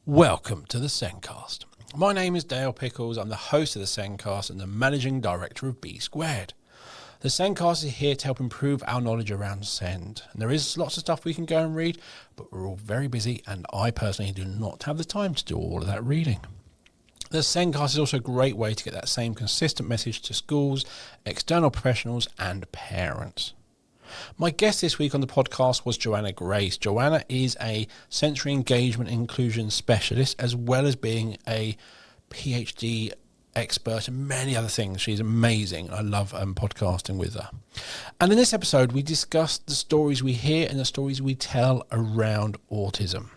Welcome to the Sencast. My name is Dale Pickles. I'm the host of the Sencast and the managing director of B Squared. The Sencast is here to help improve our knowledge around SEND. And there is lots of stuff we can go and read, but we're all very busy and I personally do not have the time to do all of that reading. The Sencast is also a great way to get that same consistent message to schools, external professionals and parents. My guest this week on the podcast was Joanna Grace. Joanna is a sensory engagement inclusion specialist as well as being a PhD expert and many other things. She's amazing. I love podcasting with her. And in this episode, we discussed the stories we hear and the stories we tell around autism.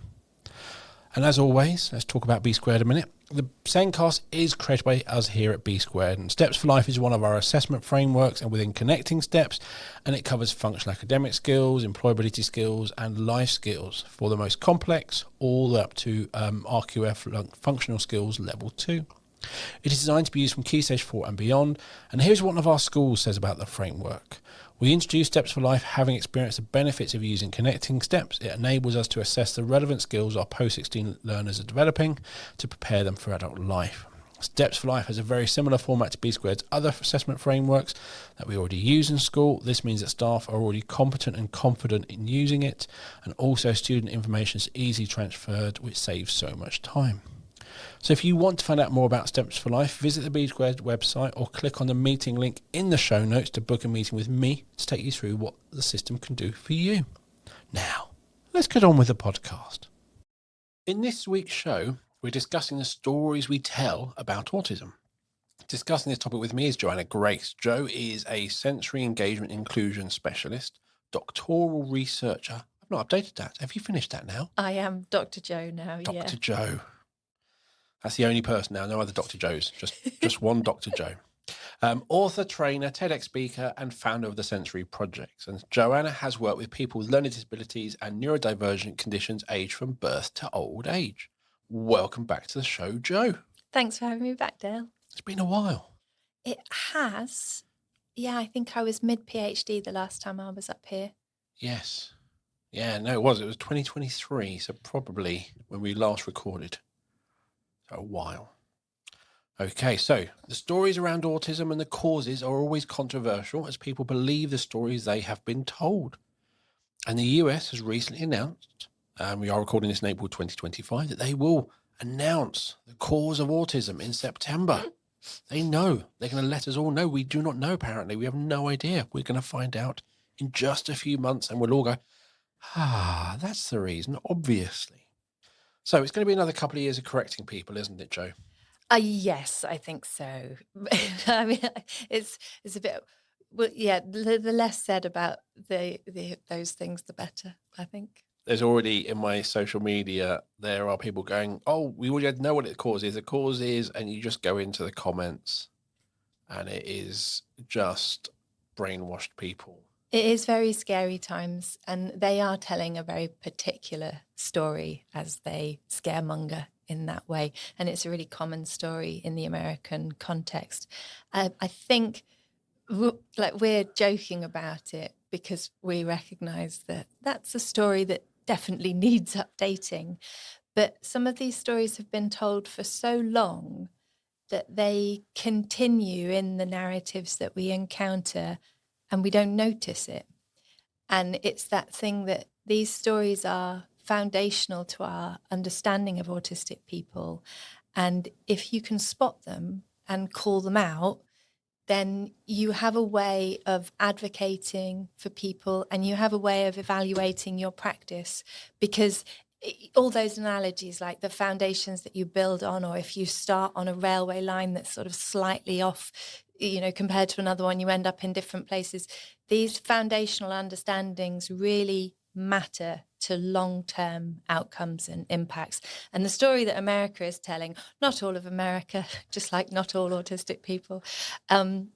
And as always, let's talk about B Squared a minute. The Sencast is created by us here at B Squared, and Steps for Life is one of our assessment frameworks and within Connecting Steps, and it covers functional academic skills, employability skills, and life skills for the most complex, all up to RQF functional skills level 2. It is designed to be used from Key Stage 4 and beyond, and here's what one of our schools says about the framework. We introduce Steps for Life having experienced the benefits of using Connecting Steps. It enables us to assess the relevant skills our post-16 learners are developing to prepare them for adult life. Steps for Life has a very similar format to B Squared's other assessment frameworks that we already use in school. This means that staff are already competent and confident in using it, and also student information is easily transferred, which saves so much time. So if you want to find out more about Steps for Life, visit the B Squared website or click on the meeting link in the show notes to book a meeting with me to take you through what the system can do for you. Now, let's get on with the podcast. In this week's show, we're discussing the stories we tell about autism. Discussing this topic with me is Joanna Grace. Jo is a sensory engagement inclusion specialist, doctoral researcher. I've not updated that. Have you finished that now? I am Dr. Jo now, yeah. Dr. Jo. That's the only person now, no other Dr. Joes, just one Dr. Jo. Author, trainer, TEDx speaker, and founder of the Sensory Project. And Joanna has worked with people with learning disabilities and neurodivergent conditions aged from birth to old age. Welcome back to the show, Jo. Thanks for having me back, Dale. It's been a while. It has. Yeah, I think I was mid-PhD the last time I was up here. Yes. Yeah, no, it was 2023, so probably when we last recorded. A while. Okay, so the stories around autism and the causes are always controversial as people believe the stories they have been told. And the US has recently announced, and we are recording this in April 2025, that they will announce the cause of autism in September. They know. They're going to let us all know. We do not know, apparently. We have no idea. We're going to find out in just a few months and we'll all go, that's the reason, obviously. So it's going to be another couple of years of correcting people, isn't it, Jo? Yes, I think so. I mean, it's a bit. Well, yeah. The less said about those things, the better, I think. There's already in my social media, there are people going, "Oh, we already know what the cause is. The cause is," and you just go into the comments, and it is just brainwashed people. It is very scary times, and they are telling a very particular story as they scaremonger in that way. And it's a really common story in the American context. I think we're joking about it because we recognise that that's a story that definitely needs updating. But some of these stories have been told for so long that they continue in the narratives that we encounter and we don't notice it. And it's that thing that these stories are foundational to our understanding of autistic people. And if you can spot them and call them out, then you have a way of advocating for people and you have a way of evaluating your practice, because all those analogies, like the foundations that you build on, or if you start on a railway line that's sort of slightly off, compared to another one, you end up in different places. These foundational understandings really matter to long-term outcomes and impacts. And the story that America is telling, not all of America, just like not all autistic people,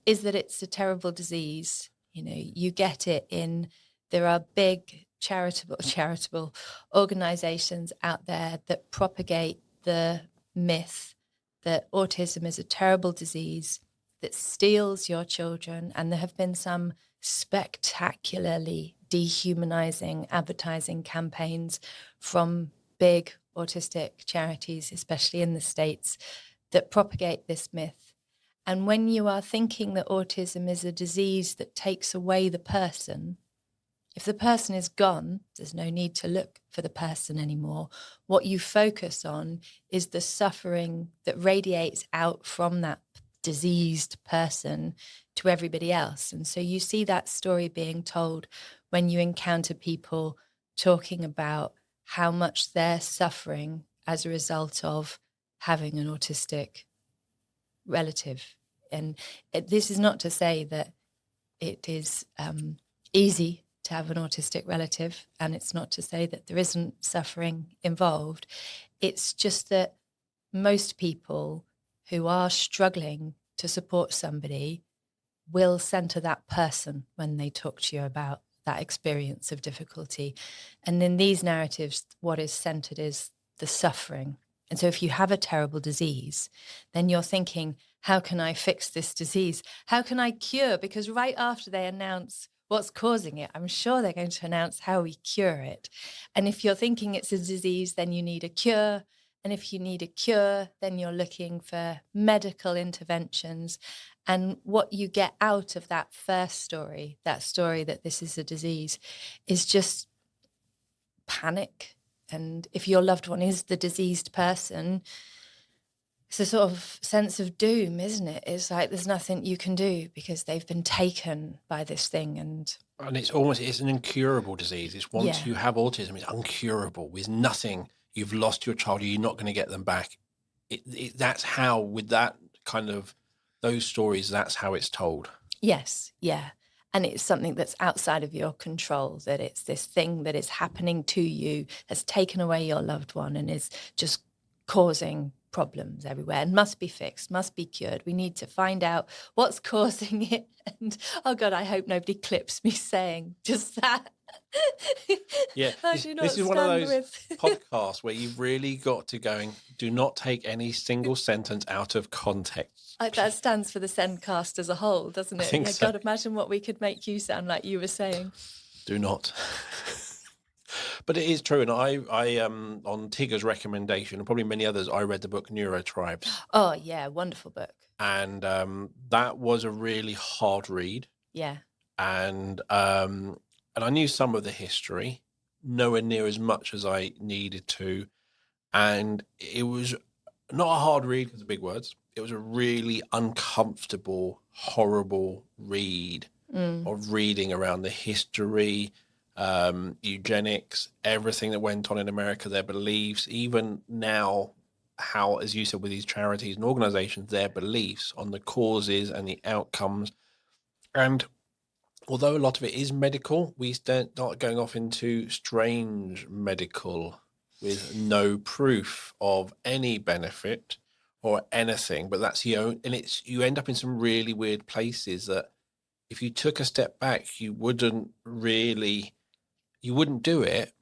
is that it's a terrible disease. You get it there are big charitable organizations out there that propagate the myth that autism is a terrible disease that steals your children, and there have been some spectacularly dehumanizing advertising campaigns from big autistic charities, especially in the States, that propagate this myth. And when you are thinking that autism is a disease that takes away the person, if the person is gone, there's no need to look for the person anymore. What you focus on is the suffering that radiates out from that diseased person to everybody else. And so you see that story being told when you encounter people talking about how much they're suffering as a result of having an autistic relative. And this is not to say that it is easy to have an autistic relative, and it's not to say that there isn't suffering involved. It's just that most people who are struggling to support somebody will centre that person when they talk to you about that experience of difficulty. And in these narratives, what is centred is the suffering. And so if you have a terrible disease, then you're thinking, how can I fix this disease? How can I cure? Because right after they announce what's causing it, I'm sure they're going to announce how we cure it. And if you're thinking it's a disease, then you need a cure. And if you need a cure, then you're looking for medical interventions. And what you get out of that first story, that story that this is a disease, is just panic. And if your loved one is the diseased person, it's a sort of sense of doom, isn't it? It's like there's nothing you can do because they've been taken by this thing. And it's an incurable disease. It's once you have autism, it's uncurable. With nothing, you've lost your child, you're not going to get them back. That's how, with that kind of, those stories, that's how it's told. Yes, yeah. And it's something that's outside of your control, that it's this thing that is happening to you, has taken away your loved one and is just causing problems everywhere and must be fixed, must be cured. We need to find out what's causing it. And, oh God, I hope nobody clips me saying just that. Yeah, this is one of those podcasts where you've really got to do not take any single sentence out of context. That stands for the Sendcast as a whole, doesn't it? I think so. God, imagine what we could make you sound like you were saying. Do not. But it is true. And I on Tigger's recommendation, and probably many others, I read the book Neurotribes. Oh, yeah, wonderful book. And that was a really hard read. Yeah. And I knew some of the history, nowhere near as much as I needed to. And it was not a hard read because of big words. It was a really uncomfortable, horrible read of reading around the history, eugenics, everything that went on in America, their beliefs, even now, how, as you said, with these charities and organizations, their beliefs on the causes and the outcomes. And although a lot of it is medical, we start going off into strange medical with no proof of any benefit or anything. But that's you end up in some really weird places that if you took a step back, you wouldn't do it.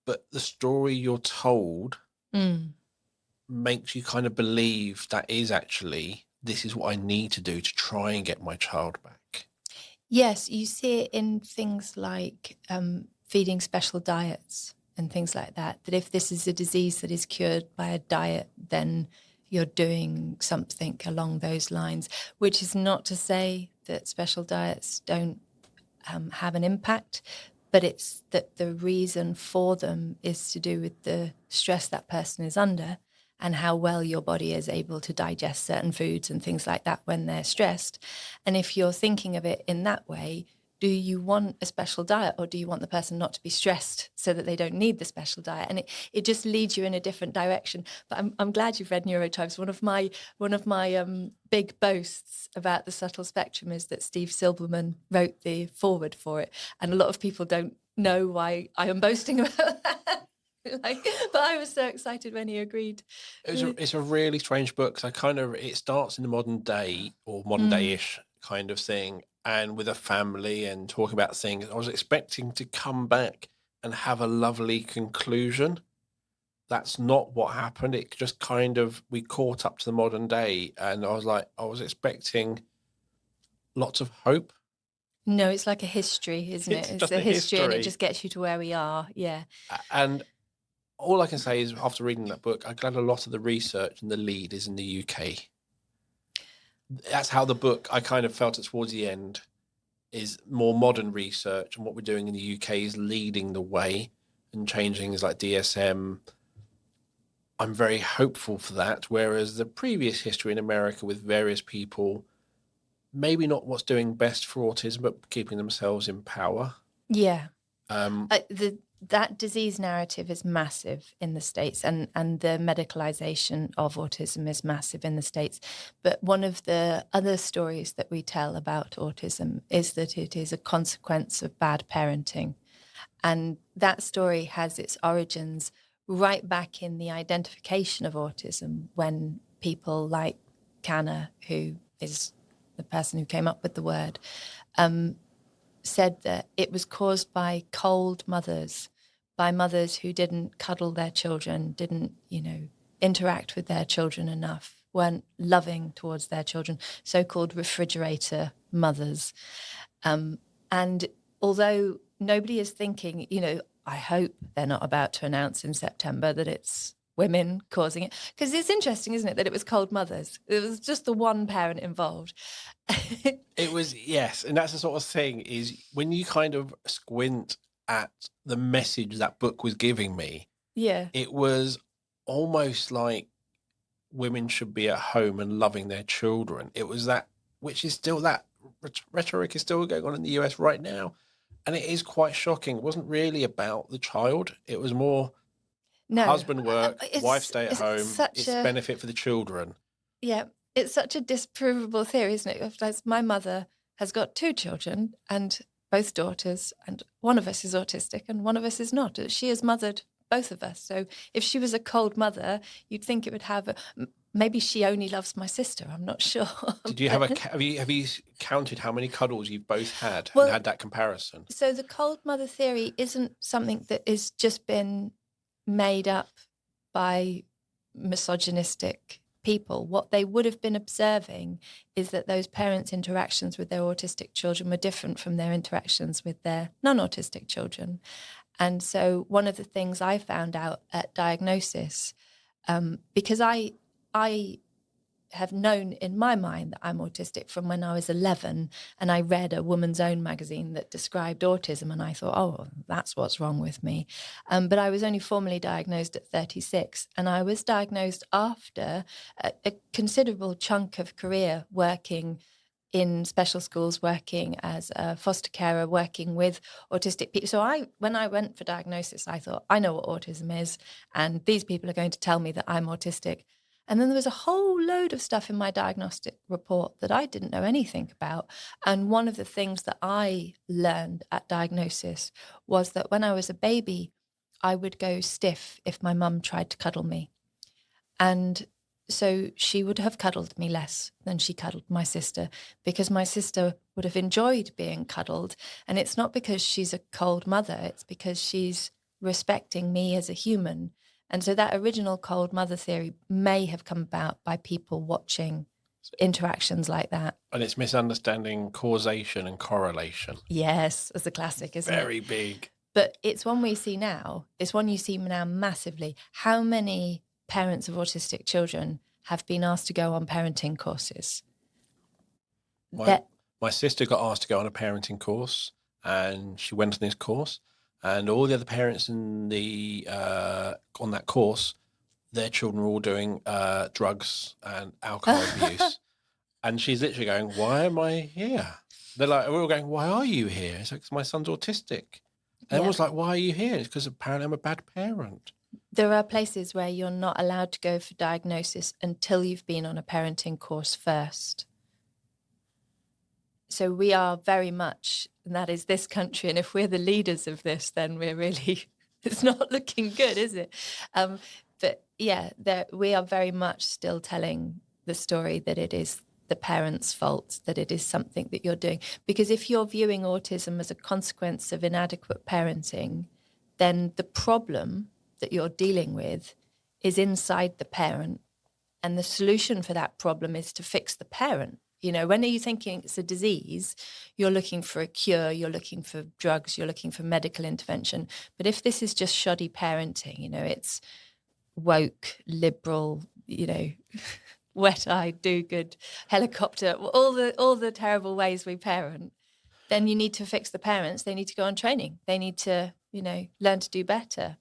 But the story you're told makes you kind of believe that is actually, this is what I need to do to try and get my child back. Yes, you see it in things like feeding special diets and things like that, that if this is a disease that is cured by a diet, then you're doing something along those lines, which is not to say that special diets don't have an impact, but it's that the reason for them is to do with the stress that person is under and how well your body is able to digest certain foods and things like that when they're stressed. And if you're thinking of it in that way, do you want a special diet or do you want the person not to be stressed so that they don't need the special diet? And it just leads you in a different direction. But I'm glad you've read Neurotypes. One of my big boasts about the subtle spectrum is that Steve Silberman wrote the foreword for it. And a lot of people don't know why I am boasting about that. But I was so excited when he agreed. It's a really strange book. So it starts in the modern day or modern day-ish kind of thing, and with a family and talking about things. I was expecting to come back and have a lovely conclusion. That's not what happened. It just we caught up to the modern day, and I was expecting lots of hope. No, it's like a history, isn't it? It's just a history, and it history. just gets you to where we are. Yeah. And all I can say is after reading that book, I'm glad a lot of the research and the lead is in the UK. That's how the book, I kind of felt it towards the end, is more modern research, and what we're doing in the UK is leading the way and changing things like DSM. I'm very hopeful for that, whereas the previous history in America with various people, maybe not what's doing best for autism, but keeping themselves in power. Yeah. Um, That disease narrative is massive in the States, and the medicalization of autism is massive in the States. But one of the other stories that we tell about autism is that it is a consequence of bad parenting. And that story has its origins right back in the identification of autism, when people like Canna, who is the person who came up with the word, said that it was caused by cold mothers, by mothers who didn't cuddle their children, didn't, interact with their children enough, weren't loving towards their children, so-called refrigerator mothers. And although nobody is thinking, I hope they're not about to announce in September that it's women causing it. Because it's interesting, isn't it, that it was cold mothers. It was just the one parent involved. It was, yes. And that's the sort of thing is when you kind of squint at the message that book was giving me, Yeah. it was almost like women should be at home and loving their children. It was that, which is still that rhetoric is still going on in the US right now. And it is quite shocking. It wasn't really about the child. It was more husband work, wife stay at home. It's benefit for the children. Yeah. It's such a disprovable theory, isn't it? Like, my mother has got 2 children and both daughters, and one of us is autistic and one of us is not. She has mothered both of us. So if she was a cold mother, you'd think it would have maybe she only loves my sister. I'm not sure. Did you have you counted how many cuddles you've both had Well, and had that comparison? So the cold mother theory isn't something that has just been made up by misogynistic people. What they would have been observing is that those parents' interactions with their autistic children were different from their interactions with their non-autistic children. And so one of the things I found out at diagnosis, because I have known in my mind that I'm autistic from when I was 11, and I read a Woman's Own magazine that described autism, and I thought, oh, that's what's wrong with me. But I was only formally diagnosed at 36, and I was diagnosed after a considerable chunk of career working in special schools, working as a foster carer, working with autistic people. So when I went for diagnosis, I thought, I know what autism is, and these people are going to tell me that I'm autistic. And then there was a whole load of stuff in my diagnostic report that I didn't know anything about. And one of the things that I learned at diagnosis was that when I was a baby, I would go stiff if my mum tried to cuddle me. And so she would have cuddled me less than she cuddled my sister, because my sister would have enjoyed being cuddled. And it's not because she's a cold mother, it's because she's respecting me as a human. And so that original cold mother theory may have come about by people watching interactions like that. And it's misunderstanding causation and correlation. Yes, as a classic, isn't it? Very big. But it's one we see now. It's one you see now massively. How many parents of autistic children have been asked to go on parenting courses? My sister got asked to go on a parenting course, and she went on this course. And all the other parents in the on that course, their children were all doing drugs and alcohol abuse. And she's literally going, why am I here? They're like, we're all going, why are you here? It's like, 'cause my son's autistic. And everyone's like, why are you here? It's because apparently I'm a bad parent. There are places where you're not allowed to go for diagnosis until you've been on a parenting course first. So we are very much, and that is this country, and if we're the leaders of this, then we're really, it's not looking good, is it? But yeah, we are very much still telling the story that it is the parents' fault, that it is something that you're doing. Because if you're viewing autism as a consequence of inadequate parenting, then the problem that you're dealing with is inside the parent. And the solution for that problem is to fix the parent. You know, when are you thinking it's a disease, you're looking for a cure, you're looking for drugs, you're looking for medical intervention. But if this is just shoddy parenting, you know, it's woke, liberal, you know, wet-eyed, do-good, helicopter, all the terrible ways we parent, then you need to fix the parents. They need to go on training. They need to, you know, learn to do better.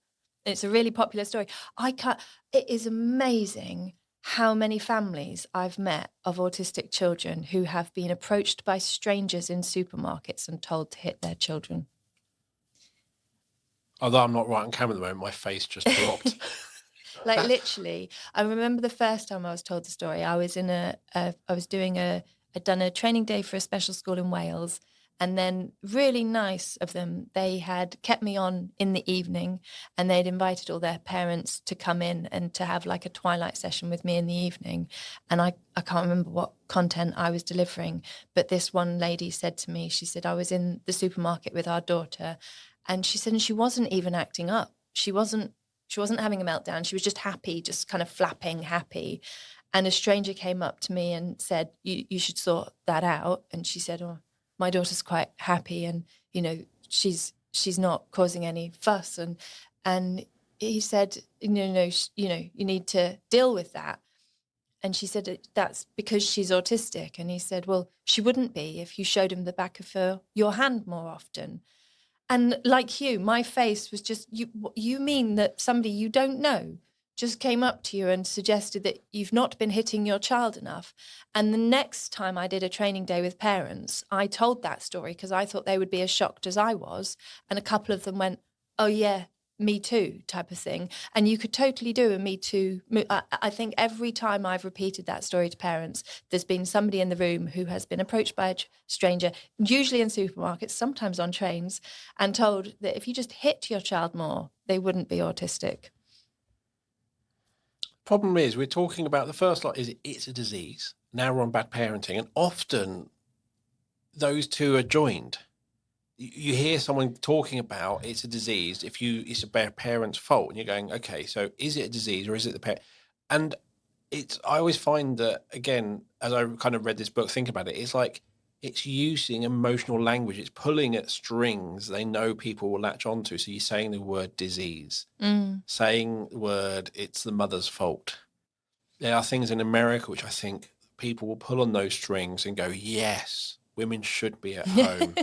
It's a really popular story. It is amazing how many families I've met of autistic children who have been approached by strangers in supermarkets and told to hit their children. Although I'm not right on camera at the moment, my face just dropped. Like literally, I remember the first time I was told the story. I was I'd done a training day for a special school in Wales, and then really nice of them, they had kept me on in the evening, and they'd invited all their parents to come in and to have like a twilight session with me in the evening. And I can't remember what content I was delivering, but this one lady said to me, she said, I was in the supermarket with our daughter, and she said, and she wasn't even acting up. She wasn't having a meltdown. She was just happy, just kind of flapping happy. And a stranger came up to me and said, you should sort that out. And she said, oh, my daughter's quite happy, and, you know, she's not causing any fuss. And he said, no, you need to deal with that. And she said, that's because she's autistic. And he said, well, she wouldn't be if you showed him the back of your hand more often. And like you, my face was just, you mean that somebody you don't know just came up to you and suggested that you've not been hitting your child enough. And the next time I did a training day with parents, I told that story because I thought they would be as shocked as I was. And a couple of them went, oh yeah, me too, type of thing. And you could totally do a me too. I think every time I've repeated that story to parents, there's been somebody in the room who has been approached by a stranger, usually in supermarkets, sometimes on trains, and told that if you just hit your child more, they wouldn't be autistic. Problem is, we're talking about the first lot is it's a disease. Now we're on bad parenting, and often those two are joined. You hear someone talking about it's a disease. It's a bad parent's fault, and you're going, okay, so is it a disease or is it the parent? And I always find that, again, as I kind of read this book, think about it, it's like it's using emotional language. It's pulling at strings they know people will latch onto. So you're saying the word disease, saying the word it's the mother's fault. There are things in America which I think people will pull on those strings and go, yes, women should be at home.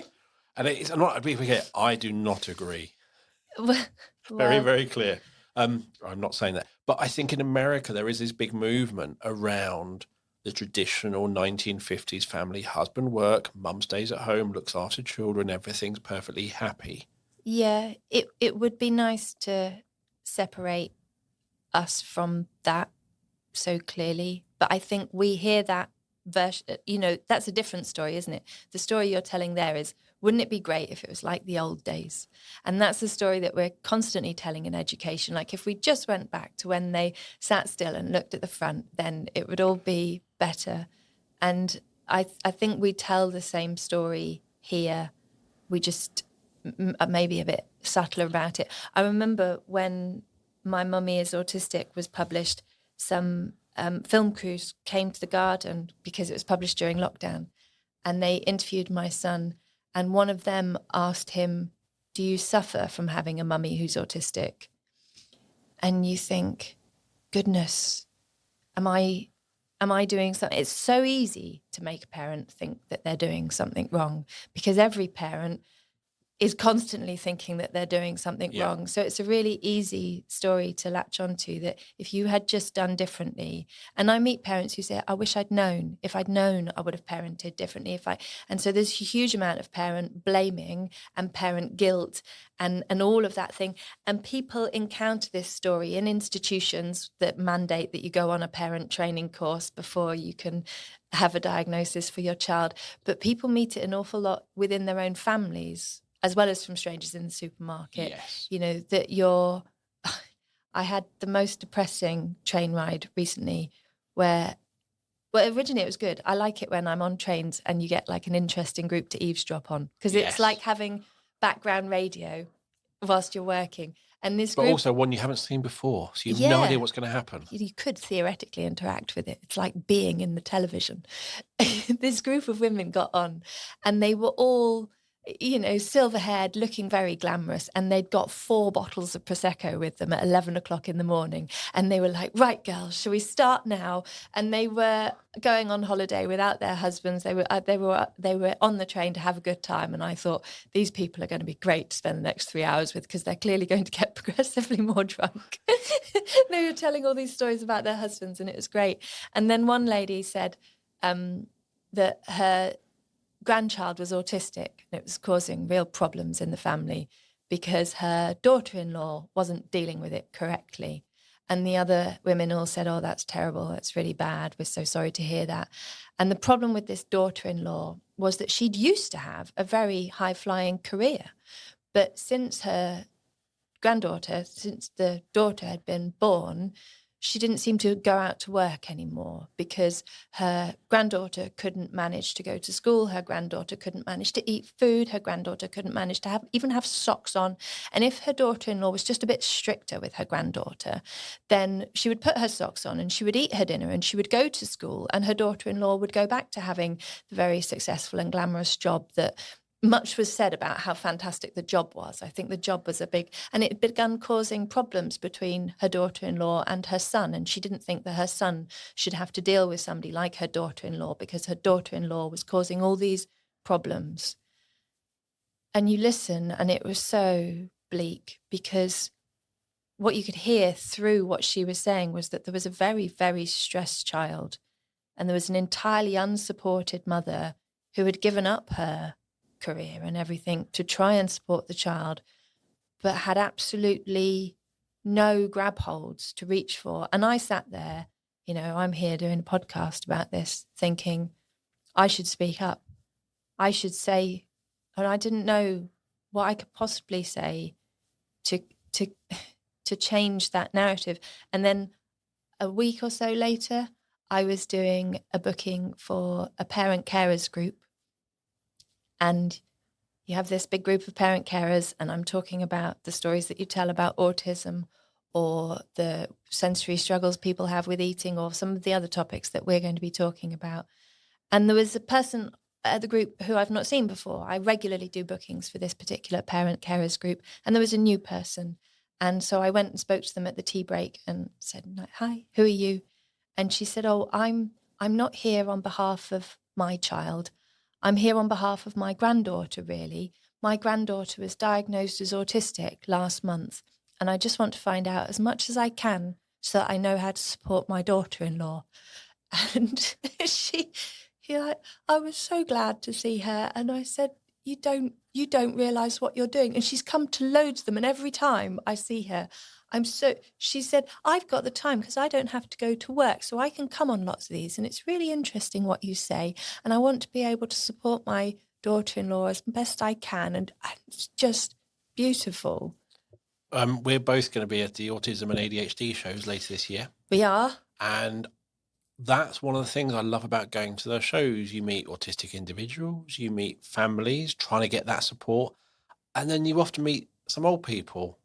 And I'm not people here. I do not agree. Very, very clear. I'm not saying that, but I think in America there is this big movement around the traditional 1950s family: husband work, mum stays at home, looks after children, everything's perfectly happy. Yeah, it would be nice to separate us from that so clearly, but I think we hear that version, you know, that's a different story, isn't it? The story you're telling there is, wouldn't it be great if it was like the old days? And that's the story that we're constantly telling in education. Like if we just went back to when they sat still and looked at the front, then it would all be better. And I think we tell the same story here. We just maybe a bit subtler about it. I remember when My Mummy is Autistic was published, some film crews came to the garden because it was published during lockdown, and they interviewed my son, and one of them asked him, do you suffer from having a mummy who's autistic? And you think, goodness, am I doing something? It's so easy to make a parent think that they're doing something wrong, because every parent is constantly thinking that they're doing something wrong. So it's a really easy story to latch onto, that if you had just done differently. And I meet parents who say, I wish I'd known. If I'd known, I would have parented differently. And so there's a huge amount of parent blaming and parent guilt and all of that thing. And people encounter this story in institutions that mandate that you go on a parent training course before you can have a diagnosis for your child. But people meet it an awful lot within their own families, as well as from strangers in the supermarket. Yes. You know, that I had the most depressing train ride recently where, well, originally it was good. I like it when I'm on trains and you get like an interesting group to eavesdrop on, because it's like having background radio whilst you're working. And this But group, also one you haven't seen before, so you have no idea what's going to happen. You could theoretically interact with it. It's like being in the television. This group of women got on, and they were all, silver-haired, looking very glamorous, and they'd got 4 bottles of Prosecco with them at 11 o'clock in the morning. And they were like, right, girls, shall we start now? And they were going on holiday without their husbands. They were on the train to have a good time. And I thought, these people are going to be great to spend the next 3 hours with, because they're clearly going to get progressively more drunk. They were telling all these stories about their husbands, and it was great. And then one lady said that her grandchild was autistic, and it was causing real problems in the family because her daughter-in-law wasn't dealing with it correctly. And the other women all said, oh, that's terrible, that's really bad, we're so sorry to hear that. And the problem with this daughter-in-law was that she'd used to have a very high-flying career. But since the daughter had been born, she didn't seem to go out to work anymore because her granddaughter couldn't manage to go to school. Her granddaughter couldn't manage to eat food. Her granddaughter couldn't manage to even have socks on. And if her daughter-in-law was just a bit stricter with her granddaughter, then she would put her socks on and she would eat her dinner and she would go to school, and her daughter-in-law would go back to having the very successful and glamorous job that much was said about how fantastic the job was. I think the job was and it began causing problems between her daughter-in-law and her son. And she didn't think that her son should have to deal with somebody like her daughter-in-law, because her daughter-in-law was causing all these problems. And you listen, and it was so bleak, because what you could hear through what she was saying was that there was a very, very stressed child, and there was an entirely unsupported mother who had given up her career and everything to try and support the child, but had absolutely no grab holds to reach for. And I sat there, I'm here doing a podcast about this, thinking I should speak up. I should say, and I didn't know what I could possibly say to change that narrative. And then a week or so later, I was doing a booking for a parent carers group. And you have this big group of parent carers, and I'm talking about the stories that you tell about autism, or the sensory struggles people have with eating, or some of the other topics that we're going to be talking about. And there was a person at the group who I've not seen before. I regularly do bookings for this particular parent carers group, and there was a new person. And so I went and spoke to them at the tea break and said, hi, who are you? And she said, oh, I'm not here on behalf of my child. I'm here on behalf of my granddaughter, really. My granddaughter was diagnosed as autistic last month, and I just want to find out as much as I can so that I know how to support my daughter-in-law. And I was so glad to see her. And I said, you don't realise what you're doing. And she's come to loads of them, and every time I see her, she said, I've got the time because I don't have to go to work, so I can come on lots of these. And it's really interesting what you say. And I want to be able to support my daughter-in-law as best I can. And it's just beautiful. We're both going to be at the autism and ADHD shows later this year. We are. And that's one of the things I love about going to those shows. You meet autistic individuals, you meet families trying to get that support. And then you often meet some old people.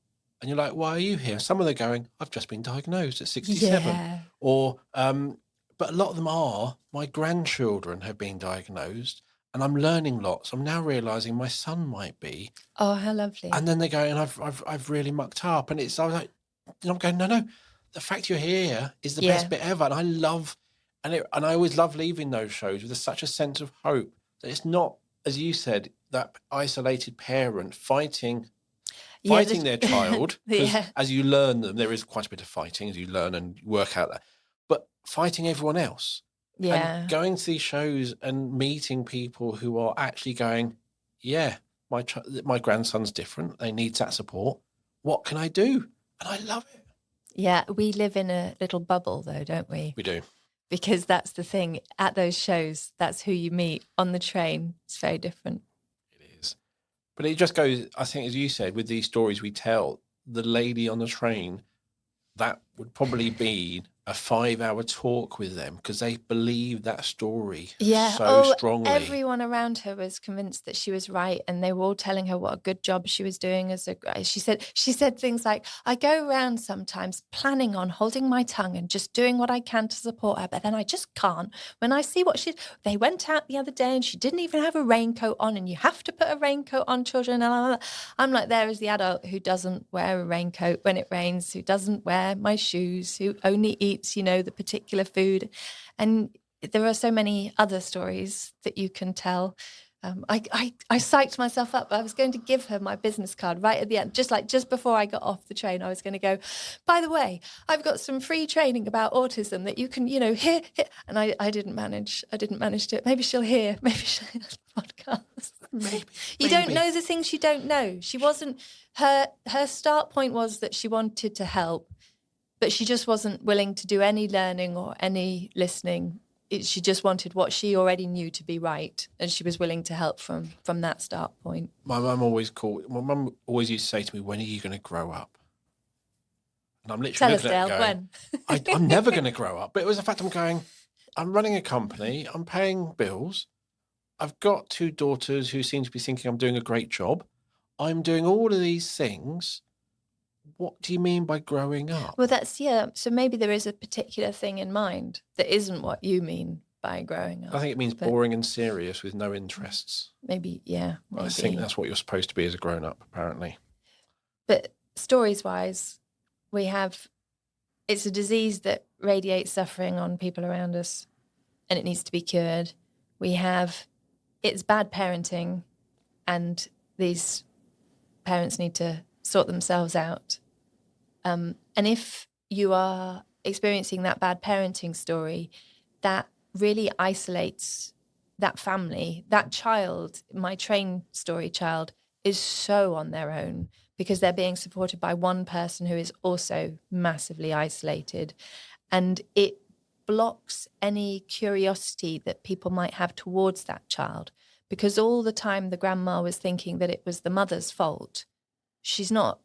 And you're like, why are you here? Some of them are going, I've just been diagnosed at 67. Yeah. Or, but a lot of them are, my grandchildren have been diagnosed and I'm learning lots. I'm now realizing my son might be. Oh, how lovely. And then they go, and I've really mucked up. And I was like, I'm going, no, the fact you're here is the best bit ever. And I love, and I always love leaving those shows with such a sense of hope that it's not, as you said, that isolated parent fighting their child, because as you learn them, there is quite a bit of fighting as you learn and work out that, but fighting everyone else. Yeah. And going to these shows and meeting people who are actually going, my grandson's different. They need that support. What can I do? And I love it. Yeah, we live in a little bubble though, don't we? We do. Because that's the thing. At those shows, that's who you meet. On the train, it's very different. But it just goes, I think, as you said, with these stories we tell, the lady on the train, that would probably be a 5-hour talk with them because they believe that story Yeah. so strongly. Everyone around her was convinced that she was right, and they were all telling her what a good job she was doing she said things like, I go around sometimes planning on holding my tongue and just doing what I can to support her, but then I just can't. When I see they went out the other day and she didn't even have a raincoat on, and you have to put a raincoat on, children. And I'm like, there is the adult who doesn't wear a raincoat when it rains, who doesn't wear my shoes, who only eats, the particular food. And there are so many other stories that you can tell. I psyched myself up. I was going to give her my business card right at the end, just before I got off the train. I was going to go, by the way, I've got some free training about autism that you can, hear. And I didn't manage to. Maybe she'll hear. Maybe she'll hear the podcast. Maybe. You don't know the things you don't know. She wasn't. Her start point was that she wanted to help, but she just wasn't willing to do any learning or any listening. She just wanted what she already knew to be right, and she was willing to help from that start point. My mum always used to say to me, when are you going to grow up? And I'm literally looking at her going, when? I'm never going to grow up. But it was the fact I'm running a company, I'm paying bills, I've got 2 daughters who seem to be thinking I'm doing a great job. I'm doing all of these things. What do you mean by growing up? Well, so maybe there is a particular thing in mind that isn't what you mean by growing up. I think it means boring and serious with no interests. Maybe, yeah. I think that's what you're supposed to be as a grown-up, apparently. But stories-wise, it's a disease that radiates suffering on people around us, and it needs to be cured. It's bad parenting, and these parents need to sort themselves out. And if you are experiencing that bad parenting story, that really isolates that family. That child, my train story child, is so on their own because they're being supported by one person who is also massively isolated. And it blocks any curiosity that people might have towards that child, because all the time the grandma was thinking that it was the mother's fault. She's not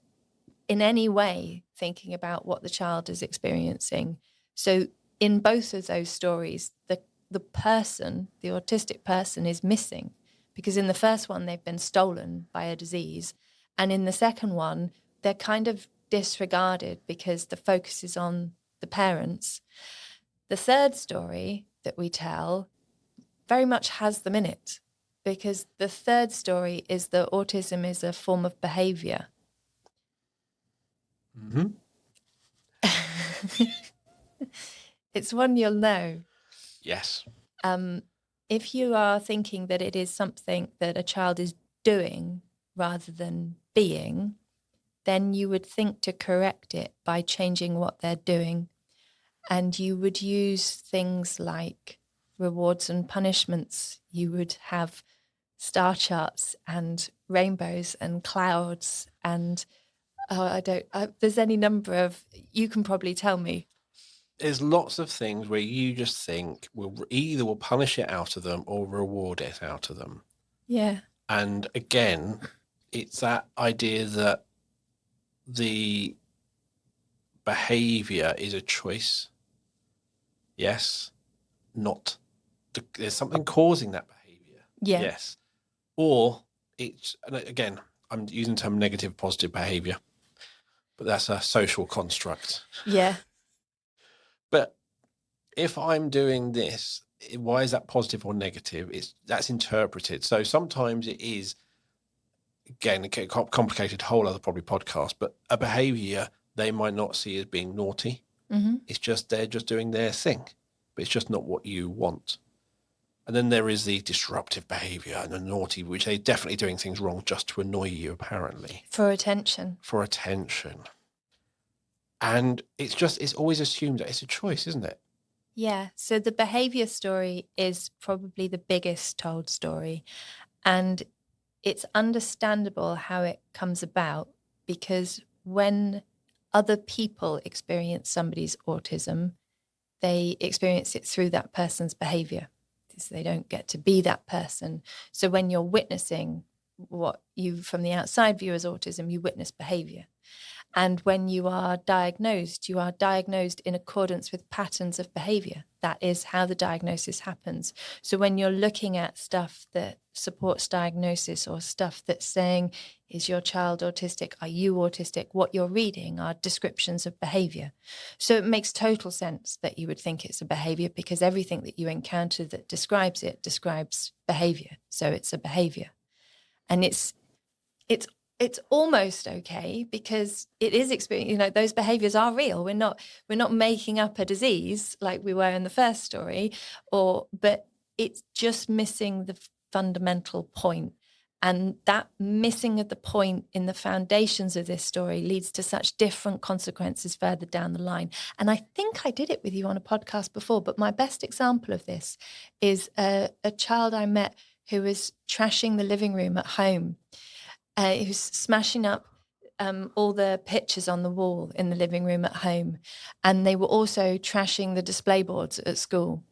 in any way thinking about what the child is experiencing. So in both of those stories, the person, the autistic person, is missing, because in the first one they've been stolen by a disease, and in the second one they're kind of disregarded because the focus is on the parents. The third story that we tell very much has them in it, because the third story is that autism is a form of behaviour. Mm-hmm. It's one you'll know. Yes. If you are thinking that it is something that a child is doing rather than being, then you would think to correct it by changing what they're doing. And you would use things like rewards and punishments. You would have star charts and rainbows and clouds and there's any number of, you can probably tell me. There's lots of things where you just think we'll punish it out of them or reward it out of them. Yeah. And again, it's that idea that the behaviour is a choice. Yes. There's something causing that behaviour. Yeah. Yes. Or again, I'm using the term negative, positive behaviour, but that's a social construct. Yeah. But if I'm doing this, why is that positive or negative? That's interpreted. So sometimes it is, again, a complicated whole other probably podcast, but a behaviour they might not see as being naughty. Mm-hmm. It's just they're just doing their thing, but it's just not what you want. And then there is the disruptive behaviour and the naughty, which they're definitely doing things wrong just to annoy you, apparently. For attention. And it's always assumed that it's a choice, isn't it? Yeah. So the behaviour story is probably the biggest told story. And it's understandable how it comes about, because when other people experience somebody's autism, they experience it through that person's behaviour. So they don't get to be that person. So when you're witnessing what you from the outside view as autism, you witness behaviour. And when you are diagnosed in accordance with patterns of behavior. That is how the diagnosis happens. So when you're looking at stuff that supports diagnosis or stuff that's saying, is your child autistic? Are you autistic? What you're reading are descriptions of behavior. So it makes total sense that you would think it's a behavior, because everything that you encounter that describes it describes behavior. So it's a behavior. And it's almost okay, because it is experience, those behaviors are real. We're not making up a disease like we were in the first story, but it's just missing the fundamental point. And that missing of the point in the foundations of this story leads to such different consequences further down the line. And I think I did it with you on a podcast before, but my best example of this is a child I met who was trashing the living room at home. He was smashing up all the pictures on the wall in the living room at home. And they were also trashing the display boards at school.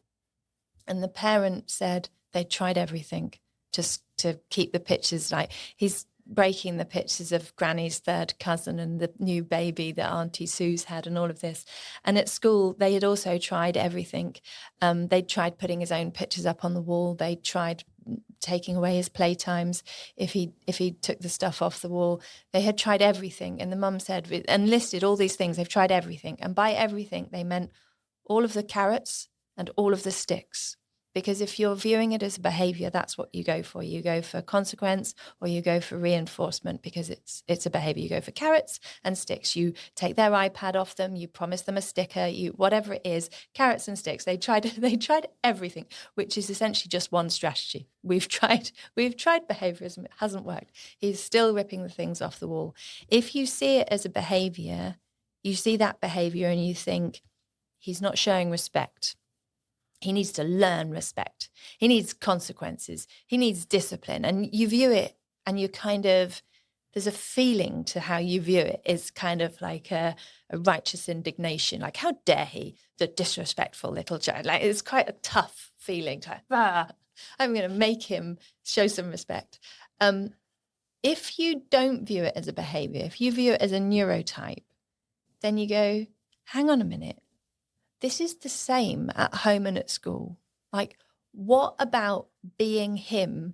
And the parent said they tried everything just to keep the pictures. Like, he's breaking the pictures of Granny's third cousin and the new baby that Auntie Sue's had and all of this. And at school, they had also tried everything. They'd tried putting his own pictures up on the wall. They tried taking away his playtimes if he took the stuff off the wall. They had tried everything. And the mum said, and listed all these things, they've tried everything. And by everything, they meant all of the carrots and all of the sticks. Because if you're viewing it as a behavior, that's what you go for. You go for consequence or you go for reinforcement, because it's a behavior. You go for carrots and sticks. You take their iPad off them. You promise them a sticker. Whatever it is, carrots and sticks. They tried everything, which is essentially just one strategy. We've tried behaviorism. It hasn't worked. He's still ripping the things off the wall. If you see it as a behavior, you see that behavior and you think, he's not showing respect. He needs to learn respect. He needs consequences. He needs discipline. And you view it and there's a feeling to how you view it. It's kind of like a righteous indignation. Like, how dare he, the disrespectful little child? Like, it's quite a tough feeling. I'm going to make him show some respect. If you don't view it as a behavior, if you view it as a neurotype, then you go, hang on a minute. This is the same at home and at school. Like, what about being him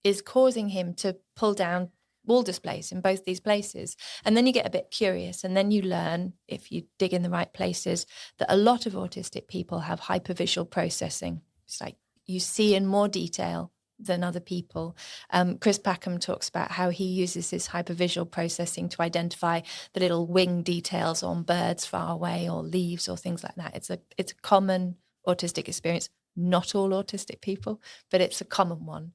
is causing him to pull down wall displays in both these places? And then you get a bit curious, and then you learn, if you dig in the right places, that a lot of autistic people have hypervisual processing. It's like you see in more detail than other people. Chris Packham talks about how he uses his hypervisual processing to identify the little wing details on birds far away or leaves or things like that. It's a common autistic experience. Not all autistic people, but it's a common one.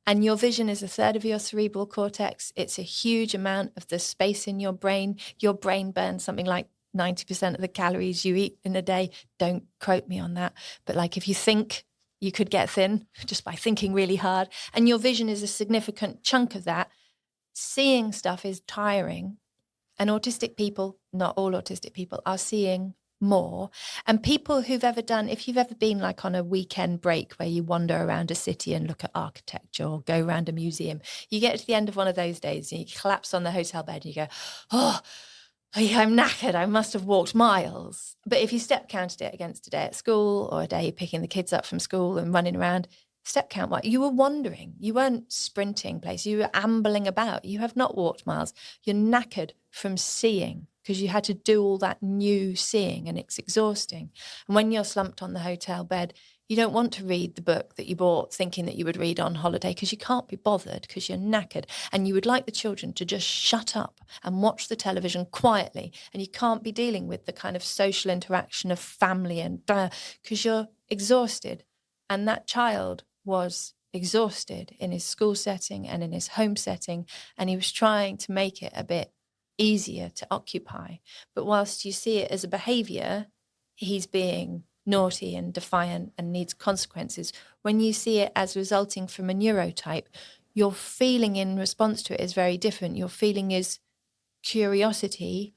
And your vision is a third of your cerebral cortex. It's a huge amount of the space in your brain. Your brain burns something like 90% of the calories you eat in a day. Don't quote me on that. But like, if you think, you could get thin just by thinking really hard. And your vision is a significant chunk of that. Seeing stuff is tiring. And autistic people, not all autistic people, are seeing more. And people who've ever done, if you've ever been like on a weekend break where you wander around a city and look at architecture or go around a museum, you get to the end of one of those days and you collapse on the hotel bed and you go, oh, I'm knackered. I must have walked miles. But if you step counted it against a day at school or a day picking the kids up from school and running around, step count, you were wandering. You weren't sprinting places. You were ambling about. You have not walked miles. You're knackered from seeing because you had to do all that new seeing, and it's exhausting. And when you're slumped on the hotel bed, you don't want to read the book that you bought thinking that you would read on holiday because you can't be bothered because you're knackered. And you would like the children to just shut up and watch the television quietly. And you can't be dealing with the kind of social interaction of family and because you're exhausted. And that child was exhausted in his school setting and in his home setting. And he was trying to make it a bit easier to occupy. But whilst you see it as a behaviour, he's being naughty and defiant and needs consequences. When you see it as resulting from a neurotype, your feeling in response to it is very different. Your feeling is curiosity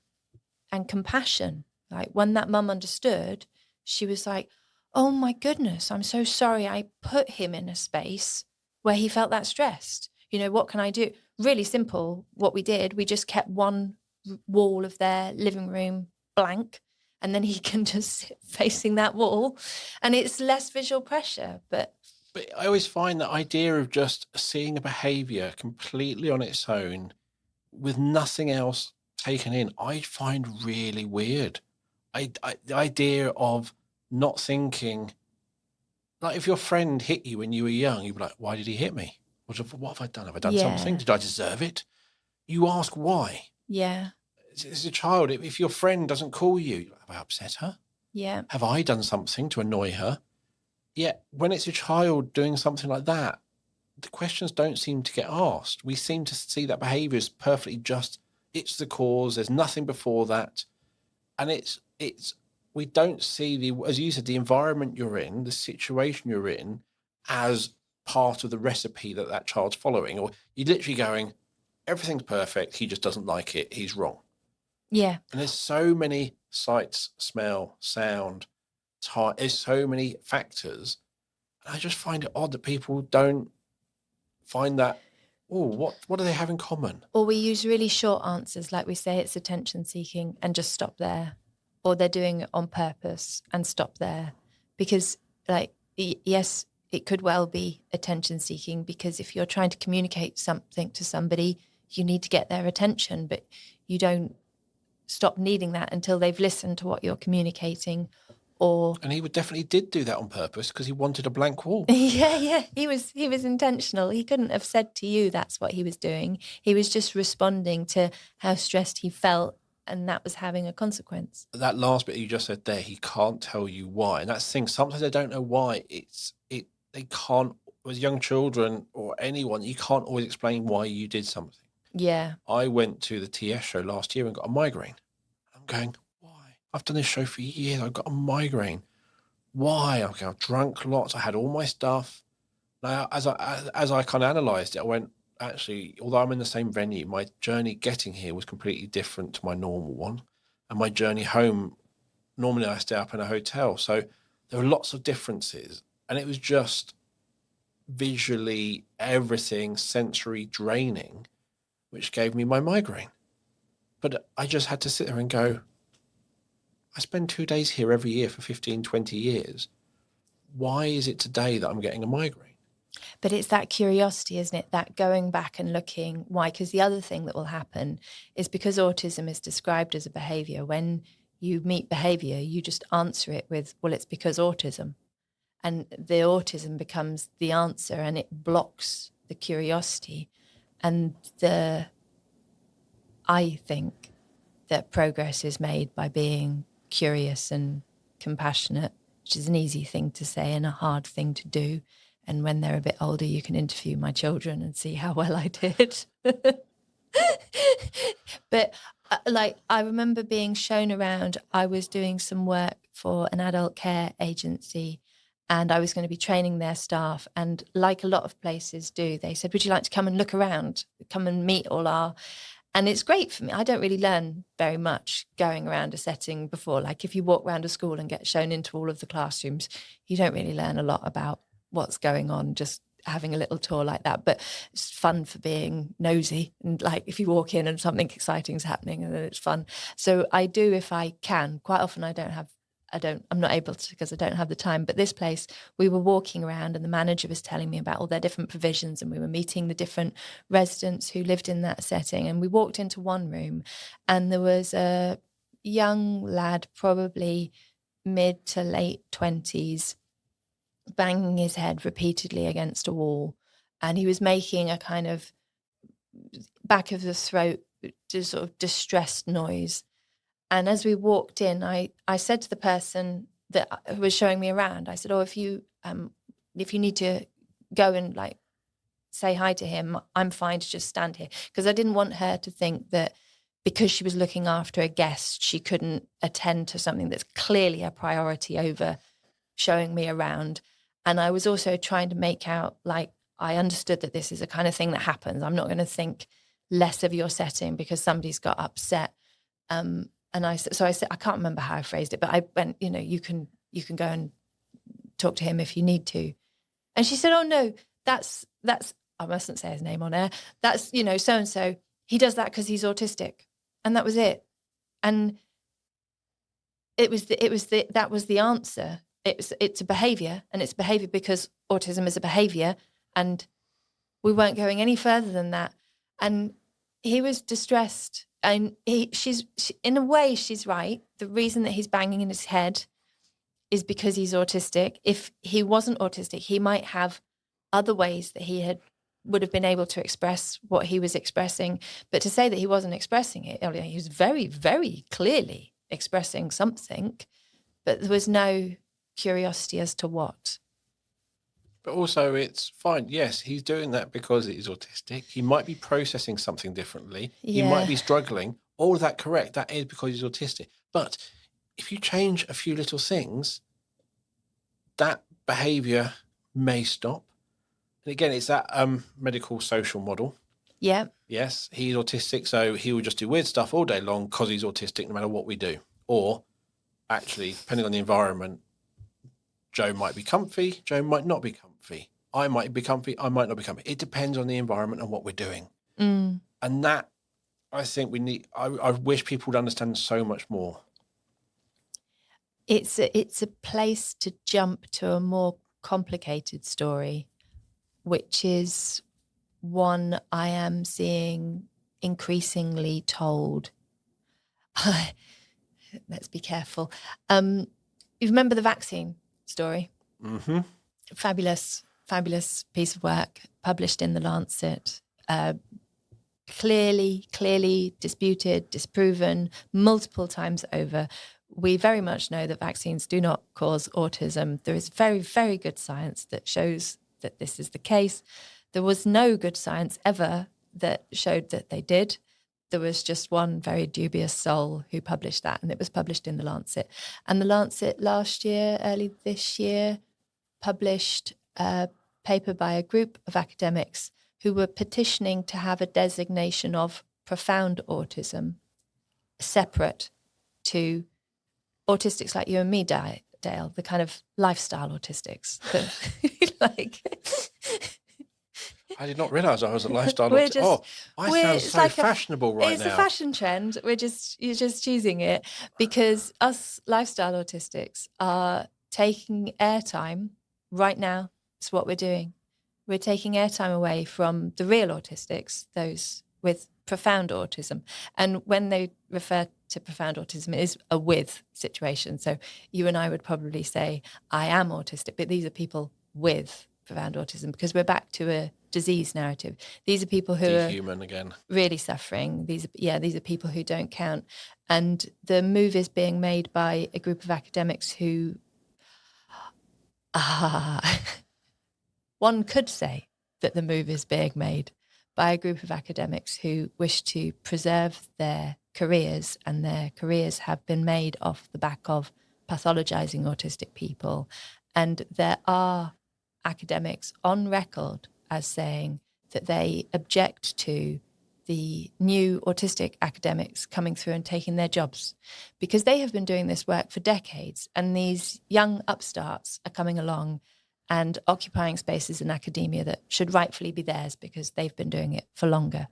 and compassion. Like when that mum understood, she was like, oh my goodness, I'm so sorry I put him in a space where he felt that stressed. You know, what can I do? Really simple. What we did, we just kept one wall of their living room blank, and then he can just sit facing that wall, and it's less visual pressure. But I always find that idea of just seeing a behaviour completely on its own with nothing else taken in, I find really weird. The idea of not thinking, like if your friend hit you when you were young, you'd be like, why did he hit me? What have I done? Have I done something? Did I deserve it? You ask why. Yeah. As a child, if your friend doesn't call you, have I upset her? Yeah. Have I done something to annoy her? Yet when it's a child doing something like that, the questions don't seem to get asked. We seem to see that behaviour is perfectly just, it's the cause, there's nothing before that. And we don't see as you said, the environment you're in, the situation you're in, as part of the recipe that child's following. Or you're literally going, everything's perfect, he just doesn't like it, he's wrong. Yeah. And there's so many sights, smell, sound, there's so many factors. And I just find it odd that people don't find that, what do they have in common? Or we use really short answers, like we say it's attention seeking and just stop there. Or they're doing it on purpose and stop there. Because, like, yes, it could well be attention seeking, because if you're trying to communicate something to somebody, you need to get their attention, but you don't stop needing that until they've listened to what you're communicating. And he definitely did do that on purpose because he wanted a blank wall. Yeah. He was intentional. He couldn't have said to you that's what he was doing. He was just responding to how stressed he felt, and that was having a consequence. That last bit you just said there, he can't tell you why. And that's the thing, sometimes they don't know why. They can't, with young children or anyone, you can't always explain why you did something. Yeah. I went to the TS show last year and got a migraine. I'm going, why? I've done this show for years. I've got a migraine. Why? Okay, I've drunk lots. I had all my stuff. Now, as I kind of analysed it, I went, actually, although I'm in the same venue, my journey getting here was completely different to my normal one. And my journey home, normally I stay up in a hotel. So there were lots of differences. And it was just visually everything sensory draining, which gave me my migraine. But I just had to sit there and go, I spend 2 days here every year for 15, 20 years. Why is it today that I'm getting a migraine? But it's that curiosity, isn't it? That going back and looking why. Because the other thing that will happen is, because autism is described as a behaviour, when you meet behaviour, you just answer it with, well, it's because autism. And the autism becomes the answer, and it blocks the curiosity. And I think that progress is made by being curious and compassionate, which is an easy thing to say and a hard thing to do. And when they're a bit older, you can interview my children and see how well I did. But I remember being shown around. I was doing some work for an adult care agency, and I was going to be training their staff. And like a lot of places do, they said, would you like to come and look around, come and meet all our... And it's great for me. I don't really learn very much going around a setting before. Like if you walk around a school and get shown into all of the classrooms, you don't really learn a lot about what's going on, just having a little tour like that. But it's fun for being nosy. And like if you walk in and something exciting is happening, and then it's fun. So I do if I can. Quite often I'm not able to because I don't have the time. But this place, we were walking around and the manager was telling me about all their different provisions, and we were meeting the different residents who lived in that setting. And we walked into one room and there was a young lad, probably mid to late 20s, banging his head repeatedly against a wall. And he was making a kind of back of the throat, just sort of distressed noise. And as we walked in, I said to the person who was showing me around, I said, oh, if you need to go and like say hi to him, I'm fine to just stand here. Because I didn't want her to think that because she was looking after a guest, she couldn't attend to something that's clearly a priority over showing me around. And I was also trying to make out, like, I understood that this is a kind of thing that happens. I'm not going to think less of your setting because somebody's got upset. And I said, I can't remember how I phrased it, but I went, you can go and talk to him if you need to. And she said, oh no, that's, I mustn't say his name on air. That's, so-and-so, he does that because he's autistic. And that was it. And that was the answer. It's a behaviour, and it's behaviour because autism is a behaviour, and we weren't going any further than that. And he was distressed, and in a way, she's right. The reason that he's banging in his head is because he's autistic. If he wasn't autistic, he might have other ways that would have been able to express what he was expressing. But to say that he wasn't expressing it, he was very, very clearly expressing something, but there was no curiosity as to what. But also, it's fine. Yes, he's doing that because he's autistic. He might be processing something differently. He might be struggling. All of that correct. That is because he's autistic. But if you change a few little things, that behaviour may stop. And again, it's that medical social model. Yeah. Yes, he's autistic, so he will just do weird stuff all day long because he's autistic no matter what we do. Or actually, depending on the environment, Joe might be comfy, Joe might not be comfy. I might be comfy, I might not be comfy. It depends on the environment and what we're doing. And that, I think we need, I wish people would understand so much more. It's a place to jump to a more complicated story, which is one I am seeing increasingly told. Let's be careful. You remember the vaccine story? Mm-hmm. Fabulous piece of work published in The Lancet. Clearly disputed, disproven multiple times over. We very much know that vaccines do not cause autism. There is very, very good science that shows that this is the case. There was no good science ever that showed that they did. There was just one very dubious soul who published that, and it was published in The Lancet. And The Lancet early this year, published a paper by a group of academics who were petitioning to have a designation of profound autism separate to autistics like you and me, Dale, the kind of lifestyle autistics. I did not realise I was a lifestyle autistic. I sound so fashionable right now. It's a fashion trend. You're just choosing it because us lifestyle autistics are taking airtime right now. It's what we're doing. We're taking airtime away from the real autistics, those with profound autism. And when they refer to profound autism, it is a with situation. So you and I would probably say, I am autistic, but these are people with profound autism because we're back to a disease narrative. These are people who are human again, really suffering. These are people who don't count. And the move is being made by a group of academics who one could say that the move is being made by a group of academics who wish to preserve their careers, and their careers have been made off the back of pathologizing autistic people. And there are academics on record as saying that they object to the new autistic academics coming through and taking their jobs because they have been doing this work for decades, and these young upstarts are coming along and occupying spaces in academia that should rightfully be theirs because they've been doing it for longer.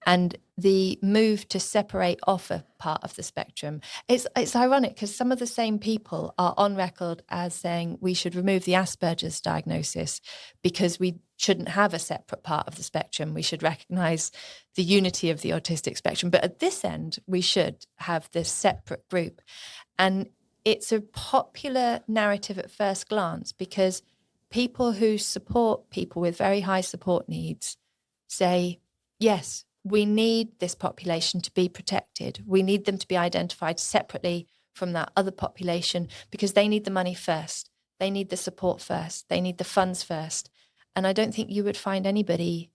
And the move to separate off a part of the spectrum, it's ironic because some of the same people are on record as saying we should remove the Asperger's diagnosis because we shouldn't have a separate part of the spectrum. We should recognise the unity of the autistic spectrum. But at this end, we should have this separate group. And it's a popular narrative at first glance because people who support people with very high support needs say, yes, we need this population to be protected. We need them to be identified separately from that other population because they need the money first. They need the support first. They need the funds first. And I don't think you would find anybody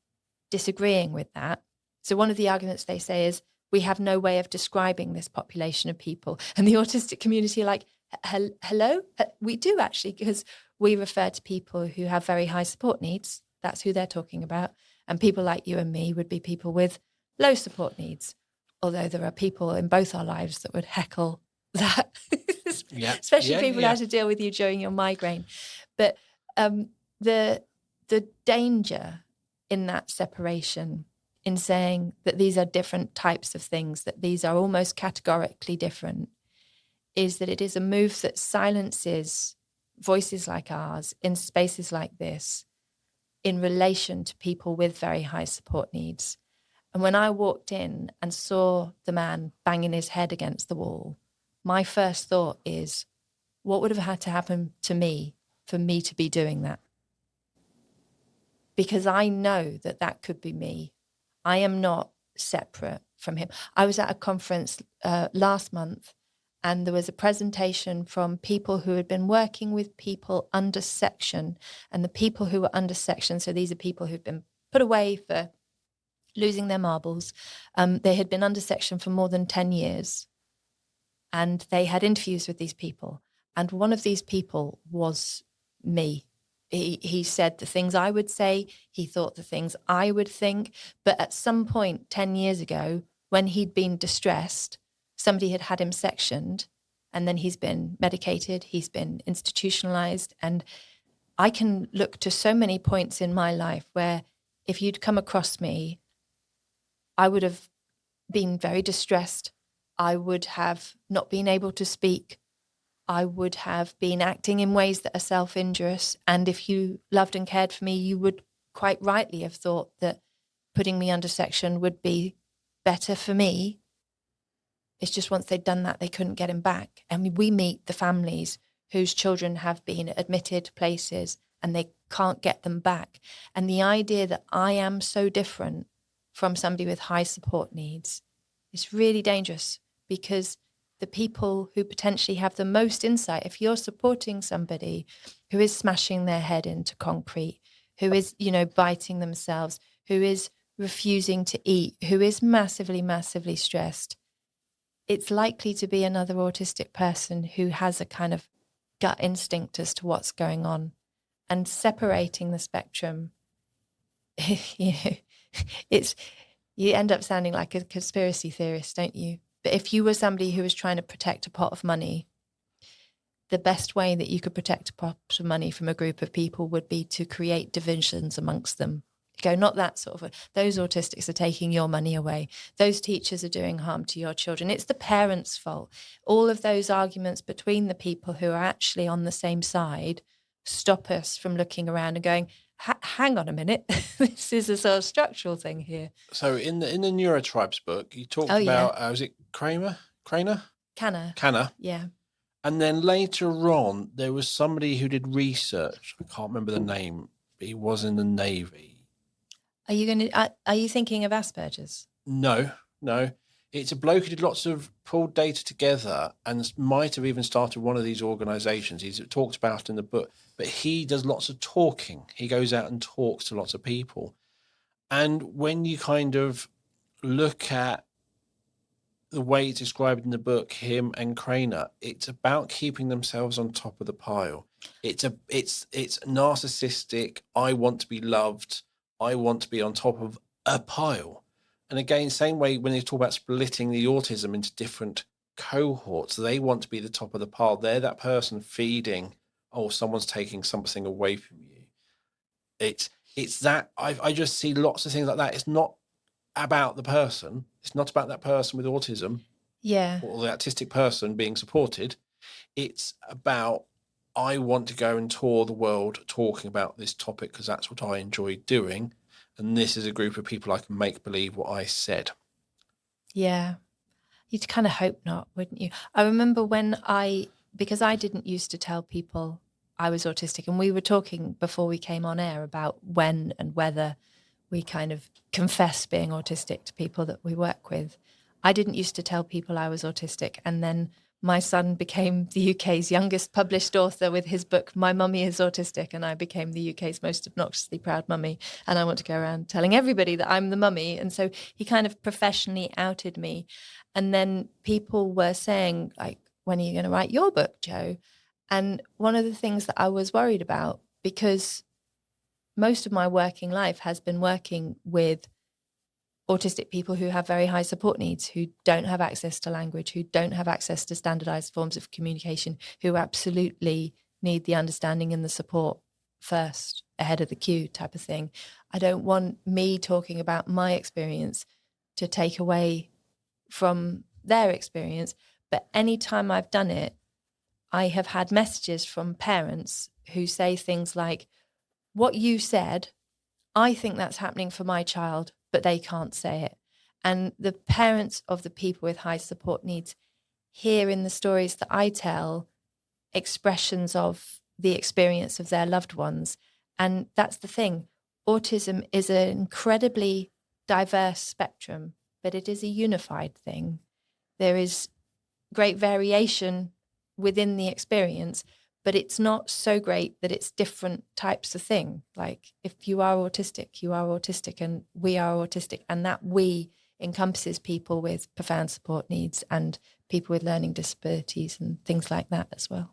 disagreeing with that. So one of the arguments they say is, we have no way of describing this population of people. And the autistic community are like, hello? We do actually, because we refer to people who have very high support needs. That's who they're talking about. And people like you and me would be people with low support needs. Although there are people in both our lives that would heckle that, especially people who have to deal with you during your migraine. But the danger in that separation in saying that these are different types of things, that these are almost categorically different, is that it is a move that silences voices like ours in spaces like this in relation to people with very high support needs. And when I walked in and saw the man banging his head against the wall, my first thought is, what would have had to happen to me for me to be doing that? Because I know that that could be me. I am not separate from him. I was at a conference last month, and there was a presentation from people who had been working with people under section, and the people who were under section, so these are people who've been put away for losing their marbles. They had been under section for more than 10 years, and they had interviews with these people. And one of these people was me. He said the things I would say, he thought the things I would think. But at some point 10 years ago, when he'd been distressed, somebody had had him sectioned, and then he's been medicated, he's been institutionalized. And I can look to so many points in my life where if you'd come across me, I would have been very distressed. I would have not been able to speak. I would have been acting in ways that are self-injurious. And if you loved and cared for me, you would quite rightly have thought that putting me under section would be better for me. It's just once they'd done that, they couldn't get him back. And we meet the families whose children have been admitted places and they can't get them back. And the idea that I am so different from somebody with high support needs is really dangerous, because the people who potentially have the most insight, if you're supporting somebody who is smashing their head into concrete, who is, biting themselves, who is refusing to eat, who is massively, massively stressed, it's likely to be another autistic person who has a kind of gut instinct as to what's going on. And separating the spectrum, it's, you end up sounding like a conspiracy theorist, don't you? But if you were somebody who was trying to protect a pot of money, the best way that you could protect a pot of money from a group of people would be to create divisions amongst them. Go, not that sort of, those autistics are taking your money away. Those teachers are doing harm to your children. It's the parents' fault. All of those arguments between the people who are actually on the same side stop us from looking around and going, hang on a minute, this is a sort of structural thing here. So in the Neurotribes book, you talked about, was it Craner? Canner. Yeah. And then later on, there was somebody who did research. I can't remember the name, but he was in the Navy. Are you thinking of Asperger's? No. It's a bloke who did lots of pulled data together and might have even started one of these organizations. He's talked about in the book, but he does lots of talking. He goes out and talks to lots of people. And when you kind of look at the way it's described in the book, him and Craner, it's about keeping themselves on top of the pile. It's narcissistic. I want to be loved. I want to be on top of a pile. And again, same way when they talk about splitting the autism into different cohorts, they want to be the top of the pile. They're that person feeding, someone's taking something away from you. It's that I just see lots of things like that. It's not about the person. It's not about that person with autism. Yeah. Or the autistic person being supported. It's about, I want to go and tour the world talking about this topic because that's what I enjoy doing. And this is a group of people I can make believe what I said. Yeah. You'd kind of hope not, wouldn't you? I remember because I didn't used to tell people I was autistic, and we were talking before we came on air about when and whether we kind of confess being autistic to people that we work with. I didn't used to tell people I was autistic, and then my son became the UK's youngest published author with his book, My Mummy is Autistic, and I became the UK's most obnoxiously proud mummy. And I want to go around telling everybody that I'm the mummy. And so he kind of professionally outed me. And then people were saying, like, when are you going to write your book, Jo? And one of the things that I was worried about, because most of my working life has been working with autistic people who have very high support needs, who don't have access to language, who don't have access to standardized forms of communication, who absolutely need the understanding and the support first. ahead of the queue type of thing. I don't want me talking about my experience to take away from their experience. But anytime I've done it, I have had messages from parents who say things like, what you said, I think that's happening for my child, but they can't say it. And the parents of the people with high support needs hear in the stories that I tell expressions of the experience of their loved ones. And that's the thing. Autism is an incredibly diverse spectrum, but it is a unified thing. There is great variation within the experience, but it's not so great that it's different types of thing. Like if you are autistic, you are autistic, and we are autistic, and that we encompasses people with profound support needs and people with learning disabilities and things like that as well.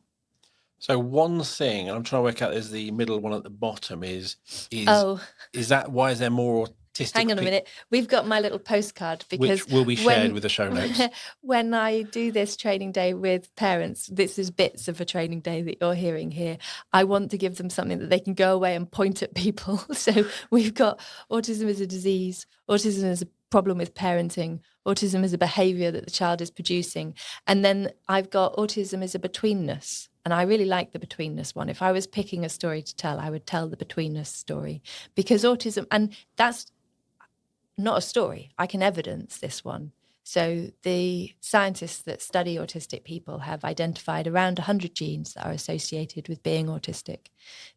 So one thing, and I'm trying to work out, is the middle one at the bottom is that why is there more autistic? Hang on a minute. We've got my little postcard because which will be shared with the show notes. When I do this training day with parents, this is bits of a training day that you're hearing here. I want to give them something that they can go away and point at people. So we've got autism is a disease, autism is a problem with parenting, autism is a behaviour that the child is producing. And then I've got autism is a betweenness. And I really like the betweenness one. If I was picking a story to tell, I would tell the betweenness story, because autism, and that's not a story, I can evidence this one. So the scientists that study autistic people have identified around 100 genes that are associated with being autistic.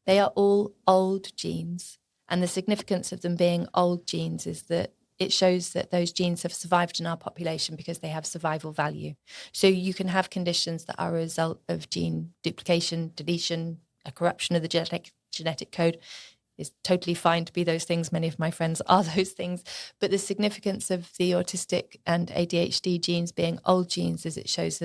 They are all old genes. And the significance of them being old genes is that it shows that those genes have survived in our population because they have survival value. So you can have conditions that are a result of gene duplication, deletion, a corruption of the genetic code. It's totally fine to be those things. Many of my friends are those things. But the significance of the autistic and ADHD genes being old genes is it shows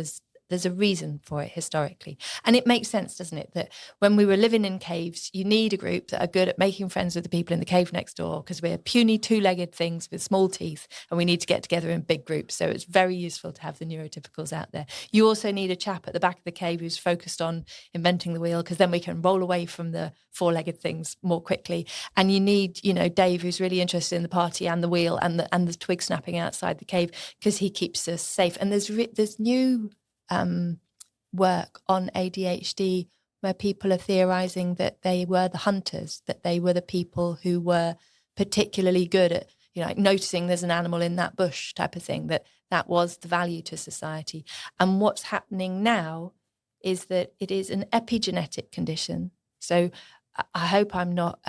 there's a reason for it historically. And it makes sense, doesn't it, that when we were living in caves, you need a group that are good at making friends with the people in the cave next door, because we're puny two-legged things with small teeth and we need to get together in big groups. So it's very useful to have the neurotypicals out there. You also need a chap at the back of the cave who's focused on inventing the wheel, because then we can roll away from the four-legged things more quickly. And you need, Dave, who's really interested in the party and the wheel and the twig snapping outside the cave, because he keeps us safe. And there's new work on ADHD where people are theorizing that they were the hunters, that they were the people who were particularly good at, like noticing there's an animal in that bush type of thing, that was the value to society. And what's happening now is that it is an epigenetic condition. So I hope I'm not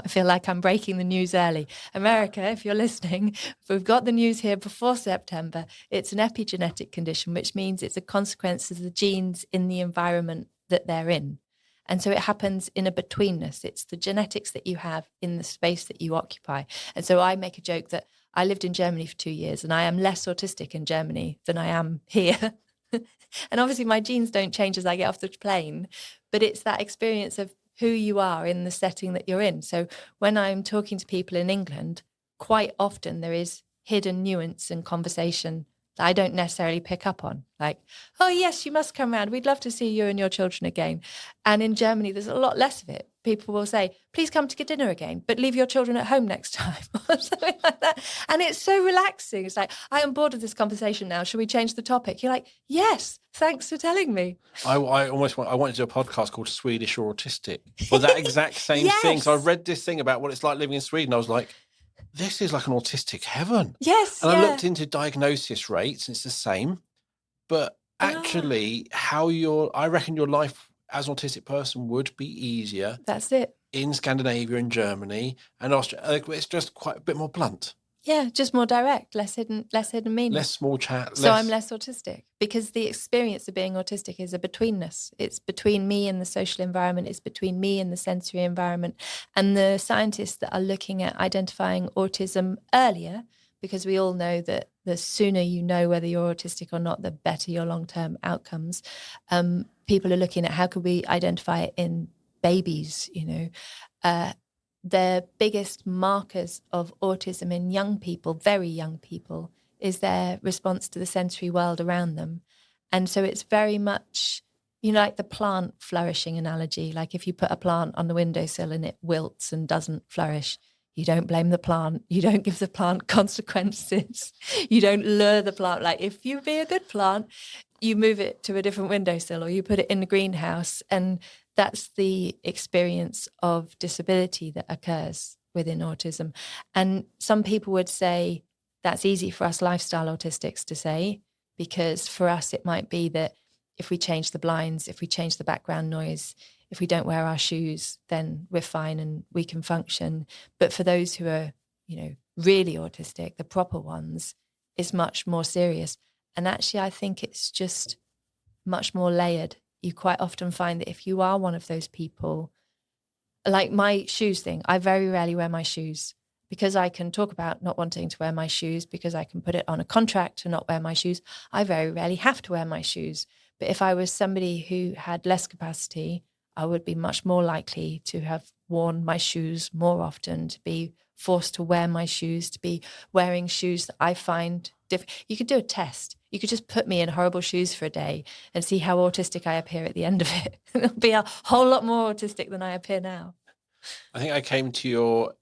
I feel like I'm breaking the news early. America, if you're listening, if we've got the news here before September, it's an epigenetic condition, which means it's a consequence of the genes in the environment that they're in. And so it happens in a betweenness. It's the genetics that you have in the space that you occupy. And so I make a joke that I lived in Germany for 2 years and I am less autistic in Germany than I am here. And obviously my genes don't change as I get off the plane, but it's that experience of who you are in the setting that you're in. So when I'm talking to people in England, quite often there is hidden nuance in conversation that I don't necessarily pick up on. Like, oh, yes, you must come round. We'd love to see you and your children again. And in Germany, there's a lot less of it. People will say, please come to dinner again, but leave your children at home next time, or something like that. And it's so relaxing. It's like, I am bored of this conversation now. Shall we change the topic? You're like, yes, thanks for telling me. I wanted to do a podcast called Swedish or Autistic for that exact same thing. So I read this thing about what it's like living in Sweden. I was like, this is like an autistic heaven. Yes. And I looked into diagnosis rates, and it's the same. But actually, I reckon your life as an autistic person would be easier. That's it. In Scandinavia and Germany and Austria. It's just quite a bit more blunt. Yeah, just more direct, less hidden meaning. Less small chat. So I'm less autistic, because the experience of being autistic is a betweenness. It's between me and the social environment. It's between me and the sensory environment. And the scientists that are looking at identifying autism earlier, because we all know that the sooner you know whether you're autistic or not, the better your long-term outcomes. People are looking at how could we identify it in babies, the biggest markers of autism in young people, very young people, is their response to the sensory world around them. And so it's very much like the plant flourishing analogy, like if you put a plant on the windowsill and it wilts and doesn't flourish, you don't blame the plant. You don't give the plant consequences. You don't lure the plant. Like if you be a good plant, you move it to a different windowsill or you put it in the greenhouse. And that's the experience of disability that occurs within autism. And some people would say that's easy for us lifestyle autistics to say, because for us, it might be that if we change the blinds, if we change the background noise, if we don't wear our shoes, then we're fine and we can function. But for those who are, really autistic, the proper ones, it's much more serious. And actually, I think it's just much more layered. You quite often find that if you are one of those people, like my shoes thing, I very rarely wear my shoes because I can talk about not wanting to wear my shoes, because I can put it on a contract to not wear my shoes. I very rarely have to wear my shoes. But if I was somebody who had less capacity, I would be much more likely to have worn my shoes more often, to be forced to wear my shoes, to be wearing shoes that I find different. You could do a test. You could just put me in horrible shoes for a day and see how autistic I appear at the end of it. It'll be a whole lot more autistic than I appear now. I think I came to your,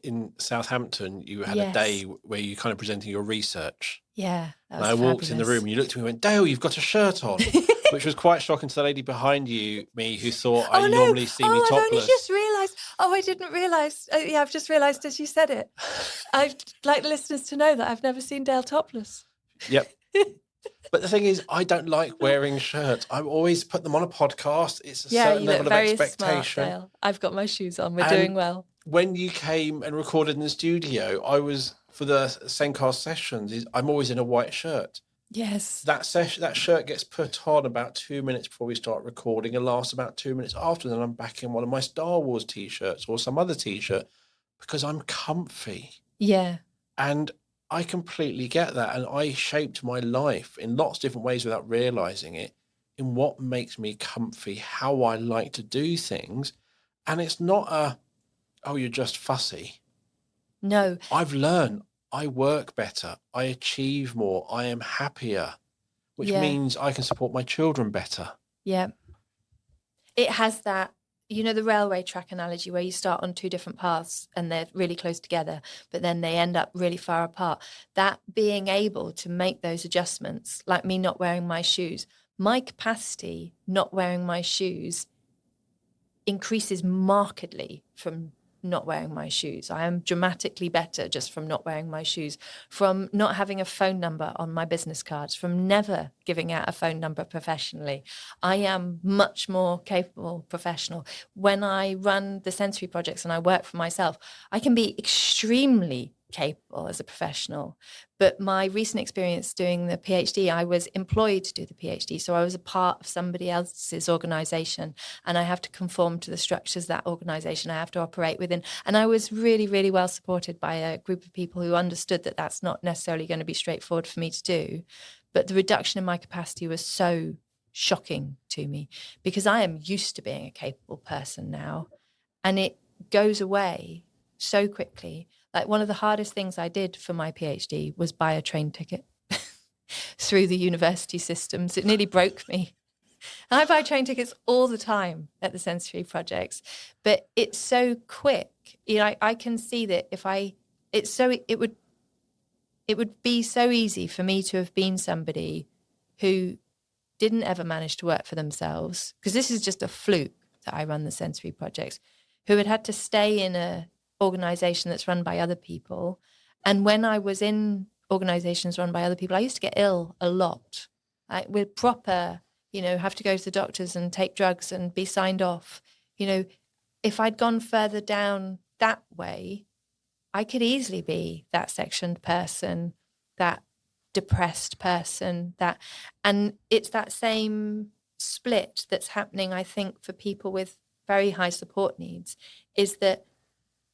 in Southampton, you had a day where you kind of presenting your research. Yeah, that was and I walked in the room and you looked at me and went, Dale, you've got a shirt on, which was quite shocking to the lady behind me who thought normally see me topless. I've only just realised. I didn't realise. Yeah, I've just realised as you said it. I'd like the listeners to know that I've never seen Dale topless. Yep. But the thing is, I don't like wearing shirts. I always put them on a podcast. It's a certain level of expectation. Smart, Dale. I've got my shoes on. We're doing well. When you came and recorded in the studio, I was, for the Zencast sessions, I'm always in a white shirt. Yes. That shirt gets put on about 2 minutes before we start recording and lasts about 2 minutes after. Then I'm back in one of my Star Wars T-shirts or some other T-shirt because I'm comfy. Yeah. And I completely get that. And I shaped my life in lots of different ways without realizing it, in what makes me comfy, how I like to do things. And it's not you're just fussy. No. I've learned I work better. I achieve more. I am happier, which means I can support my children better. Yeah. It has that, the railway track analogy where you start on two different paths and they're really close together, but then they end up really far apart. That being able to make those adjustments, like me not wearing my shoes, my capacity not wearing my shoes increases markedly from not wearing my shoes. I am dramatically better just from not wearing my shoes, from not having a phone number on my business cards, from never giving out a phone number professionally. I am much more capable professional. When I run the sensory projects and I work for myself, I can be extremely capable as a professional. But my recent experience doing the PhD, I was employed to do the PhD. So I was a part of somebody else's organization and I have to conform to the structures that organization I have to operate within. And I was really, really well supported by a group of people who understood that that's not necessarily going to be straightforward for me to do. But the reduction in my capacity was so shocking to me because I am used to being a capable person now. And it goes away so quickly. Like one of the hardest things I did for my PhD was buy a train ticket through the university systems. It nearly broke me. And I buy train tickets all the time at the sensory projects, but it's so quick. I can see that it would be so easy for me to have been somebody who didn't ever manage to work for themselves, because this is just a fluke that I run the sensory projects, who had to stay in a organization that's run by other people. And when I was in organizations run by other people, I used to get ill a lot. With proper, have to go to the doctors and take drugs and be signed off. If I'd gone further down that way, I could easily be that sectioned person, that depressed person, and it's that same split that's happening, I think, for people with very high support needs, is that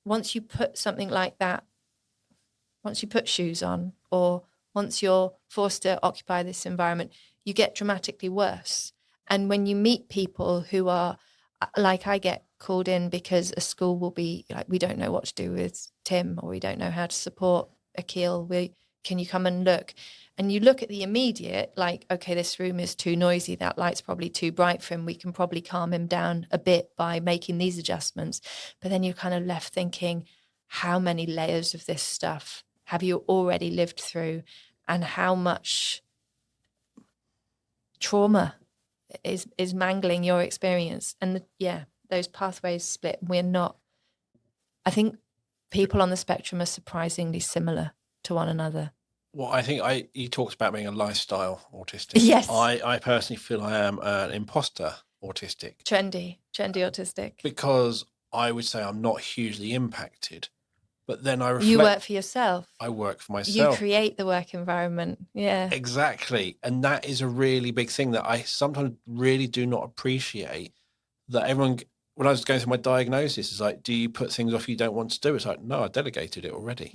once you put something like that, once you put shoes on, or once you're forced to occupy this environment, you get dramatically worse. And when you meet people who are, like I get called in because a school will be like, we don't know what to do with Tim, or we don't know how to support Akil. can you come and look? And you look at the immediate, like, okay, this room is too noisy. That light's probably too bright for him. We can probably calm him down a bit by making these adjustments. But then you're kind of left thinking, how many layers of this stuff have you already lived through? And how much trauma is mangling your experience? And those pathways split. I think people on the spectrum are surprisingly similar to one another. Well, I think you talked about being a lifestyle autistic. Yes. I personally feel I am an imposter autistic. Trendy autistic. Because I would say I'm not hugely impacted, but then I reflect. You work for yourself. I work for myself. You create the work environment. Yeah. Exactly. And that is a really big thing that I sometimes really do not appreciate, that everyone, when I was going through my diagnosis, it's like, do you put things off you don't want to do? It's like, no, I delegated it already.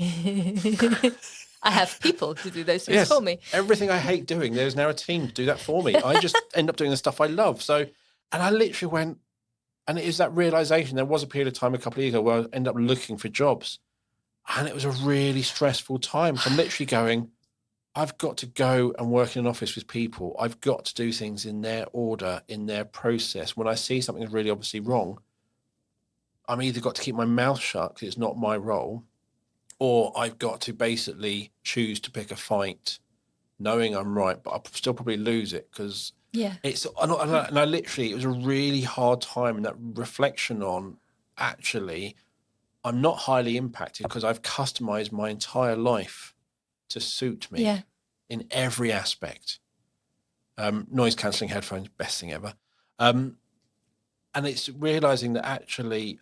I have people who do those things for me. Everything I hate doing, there's now a team to do that for me. I just end up doing the stuff I love. So, and I literally went, and it is that realization. There was a period of time a couple of years ago where I ended up looking for jobs, and it was a really stressful time. So I'm literally going, I've got to go and work in an office with people. I've got to do things in their order, in their process. When I see something that's really obviously wrong, I'm either got to keep my mouth shut because it's not my role, or I've got to basically choose to pick a fight knowing I'm right, but I'll still probably lose it because it's, and I literally, it was a really hard time, and that reflection on, actually, I'm not highly impacted because I've customized my entire life to suit me in every aspect. Noise cancelling headphones, best thing ever. And it's realizing that actually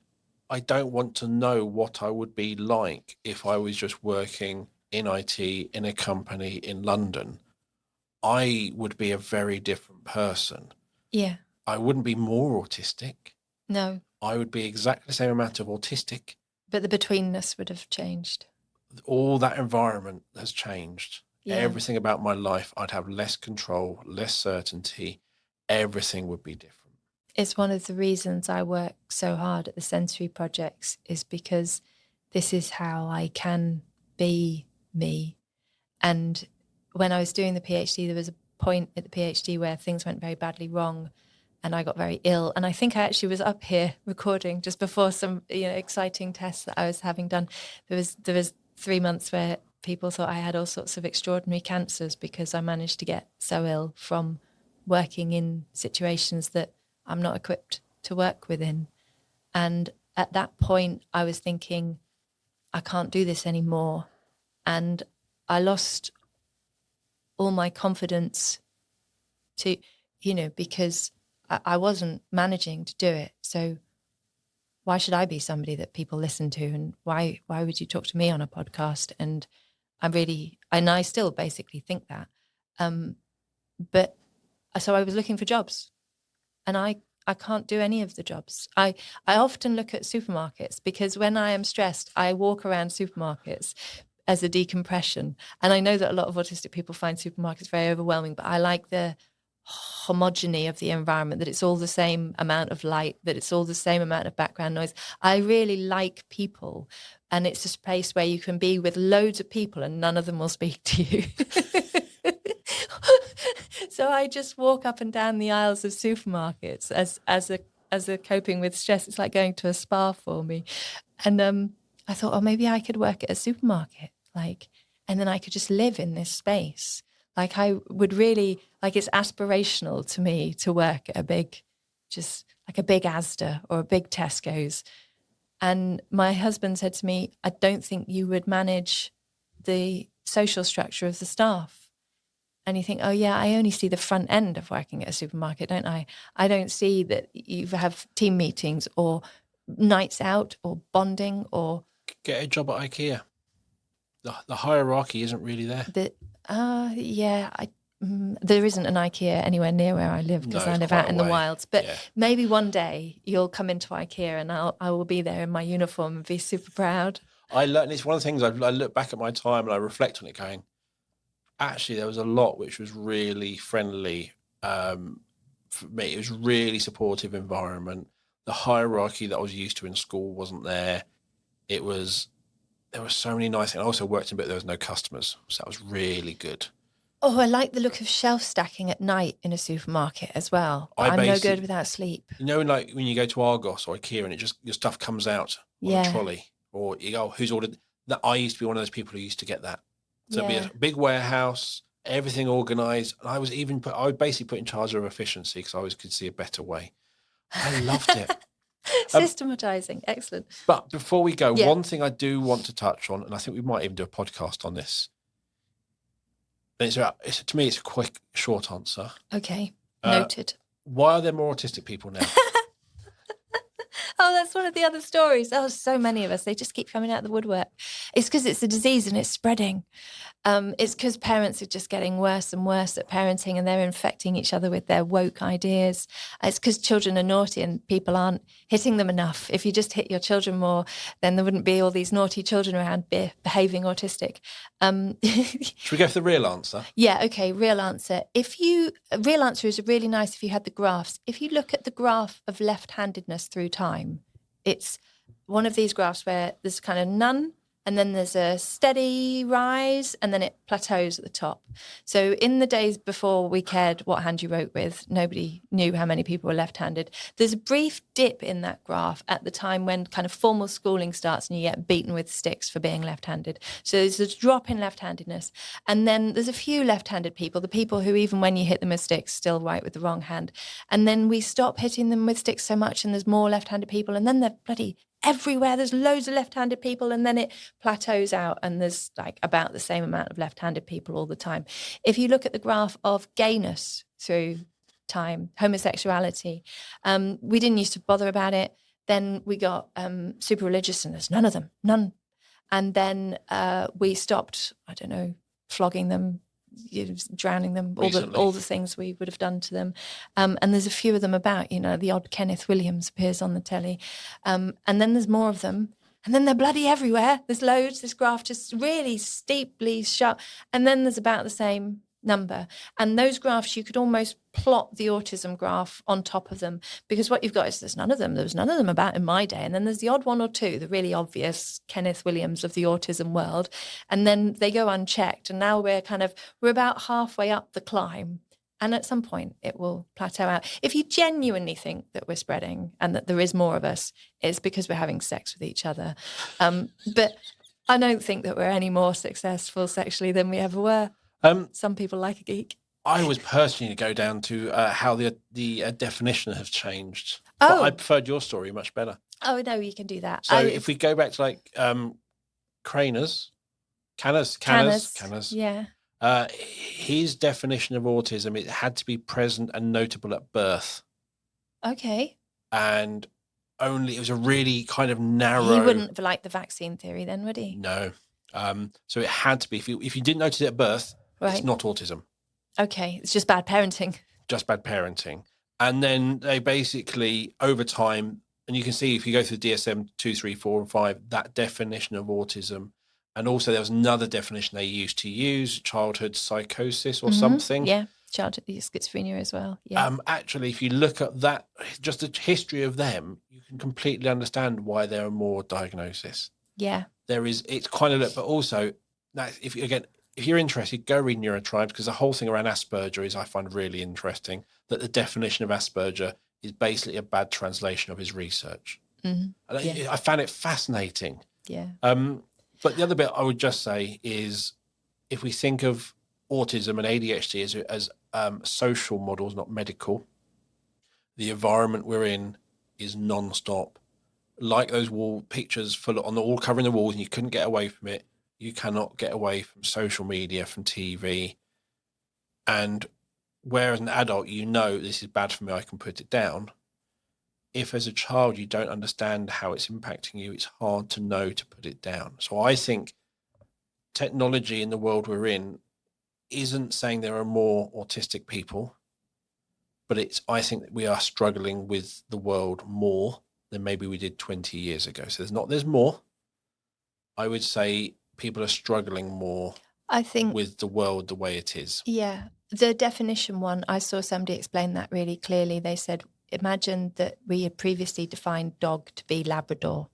I don't want to know what I would be like if I was just working in IT in a company in London. I would be a very different person. Yeah. I wouldn't be more autistic. No. I would be exactly the same amount of autistic. But the betweenness would have changed. All that environment has changed. Yeah. Everything about my life, I'd have less control, less certainty. Everything would be different. It's one of the reasons I work so hard at the sensory projects, is because this is how I can be me. And when I was doing the PhD, there was a point at the PhD where things went very badly wrong and I got very ill. And I think I actually was up here recording just before some exciting tests that I was having done. There was 3 months where people thought I had all sorts of extraordinary cancers because I managed to get so ill from working in situations that I'm not equipped to work within. And at that point, I was thinking, I can't do this anymore. And I lost all my confidence to, because I wasn't managing to do it. So why should I be somebody that people listen to? And why would you talk to me on a podcast? And I still basically think that. But so I was looking for jobs, and I can't do any of the jobs. I often look at supermarkets, because when I am stressed, I walk around supermarkets as a decompression. And I know that a lot of autistic people find supermarkets very overwhelming, but I like the homogeny of the environment, that it's all the same amount of light, that it's all the same amount of background noise. I really like people, and it's a space where you can be with loads of people and none of them will speak to you. So I just walk up and down the aisles of supermarkets as a coping with stress. It's like going to a spa for me. And I thought, maybe I could work at a supermarket, and then I could just live in this space. I would really, it's aspirational to me to work at a big Asda or a big Tesco's. And my husband said to me, I don't think you would manage the social structure of the staff. And you think, oh yeah, I only see the front end of working at a supermarket, don't I? I don't see that you have team meetings or nights out or bonding or... Get a job at IKEA. The hierarchy isn't really there. There isn't an IKEA anywhere near where I live, because I live out in the wilds. But maybe one day you'll come into IKEA and I will be there in my uniform and be super proud. I learned, it's one of the things I look back at my time and I reflect on it going, actually, there was a lot which was really friendly for me. It was really supportive environment. The hierarchy that I was used to in school wasn't there. It was there were so many nice things. I also worked in a bit, there was no customers. So that was really good. Oh, I like the look of shelf stacking at night in a supermarket as well. But I'm no good without sleep. You know, like when you go to Argos or IKEA and it just, your stuff comes out on a trolley, or you go, who's ordered that? I used to be one of those people who used to get that. So it'd be a big warehouse, everything organised. And I was basically put in charge of efficiency because I always could see a better way. I loved it. Systematizing. Excellent. But before we go, one thing I do want to touch on, and I think we might even do a podcast on this. And to me, it's a quick, short answer. Okay. Noted. Why are there more autistic people now? Oh, that's one of the other stories. Oh, so many of us, they just keep coming out of the woodwork. It's because it's a disease and it's spreading. It's because parents are just getting worse and worse at parenting and they're infecting each other with their woke ideas. It's because children are naughty and people aren't hitting them enough. If you just hit your children more, then there wouldn't be all these naughty children around behaving autistic. Should we go for the real answer? Yeah, okay, real answer. Real answer is really nice if you had the graphs. If you look at the graph of left-handedness through time, it's one of these graphs where there's kind of none, and then there's a steady rise, and then it plateaus at the top. So in the days before we cared what hand you wrote with, nobody knew how many people were left-handed. There's a brief dip in that graph at the time when kind of formal schooling starts and you get beaten with sticks for being left-handed. So there's a drop in left-handedness. And then there's a few left-handed people, the people who even when you hit them with sticks still write with the wrong hand. And then we stop hitting them with sticks so much and there's more left-handed people, and then they're bloody everywhere. There's loads of left-handed people, and then it plateaus out and there's like about the same amount of left-handed people all the time. If you look at the graph of gayness through time, homosexuality, we didn't used to bother about it. Then we got super religious and there's none of them, none. And then we stopped, I don't know, flogging them, drowning them, all the things we would have done to them. And there's a few of them about, the odd Kenneth Williams appears on the telly. And then there's more of them. And then they're bloody everywhere. There's loads. This graph just really steeply sharp. And then there's about the same number. And those graphs, you could almost plot the autism graph on top of them, because what you've got is there's none of them. There was none of them about in my day. And then there's the odd one or two, the really obvious Kenneth Williams of the autism world. And then they go unchecked. And now we're about halfway up the climb. And at some point it will plateau out. If you genuinely think that we're spreading and that there is more of us, it's because we're having sex with each other. But I don't think that we're any more successful sexually than we ever were. Some people like a geek. I was personally to go down to how the definition has changed. But I preferred your story much better. Oh, no, you can do that. So if we go back to Canners. Yeah. His definition of autism, it had to be present and notable at birth. Okay. And it was a really kind of narrow. He wouldn't like the vaccine theory then, would he? No. So it had to be, if you didn't notice it at birth, it's not autism. Okay. It's just bad parenting. Just bad parenting. And then they basically, over time, and you can see if you go through DSM 2, 3, 4, and 5, that definition of autism. And also there was another definition they used to use, childhood psychosis or something. Yeah, childhood schizophrenia as well. Yeah. Actually, if you look at that, just the history of them, you can completely understand why there are more diagnoses. Yeah. It's kind of, but also, if you're interested, go read Neurotribes, because the whole thing around Asperger is, I find really interesting, that the definition of Asperger is basically a bad translation of his research. Mm-hmm. And I found it fascinating. Yeah. But the other bit I would just say is, if we think of autism and ADHD as social models, not medical, the environment we're in is non-stop. Like those wall pictures all covering the walls and you couldn't get away from it, you cannot get away from social media, from TV. And whereas an adult, this is bad for me, I can put it down. If as a child you don't understand how it's impacting you, it's hard to know to put it down. So I think technology in the world we're in isn't saying there are more autistic people, but I think that we are struggling with the world more than maybe we did 20 years ago. So there's more. I would say people are struggling more, I think, with the world the way it is. Yeah. The definition one, I saw somebody explain that really clearly. They said, imagine that we had previously defined dog to be Labrador,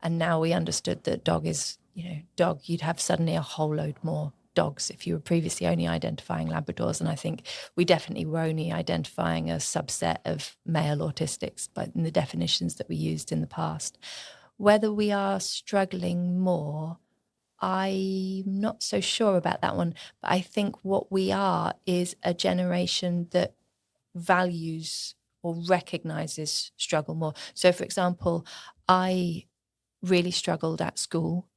and now we understood that dog is dog, you'd have suddenly a whole load more dogs if you were previously only identifying Labradors. And I think we definitely were only identifying a subset of male autistics, but in the definitions that we used in the past. Whether we are struggling more, I'm not so sure about that one. But I think what we are is a generation that values or recognizes struggle more. So, for example, I really struggled at school,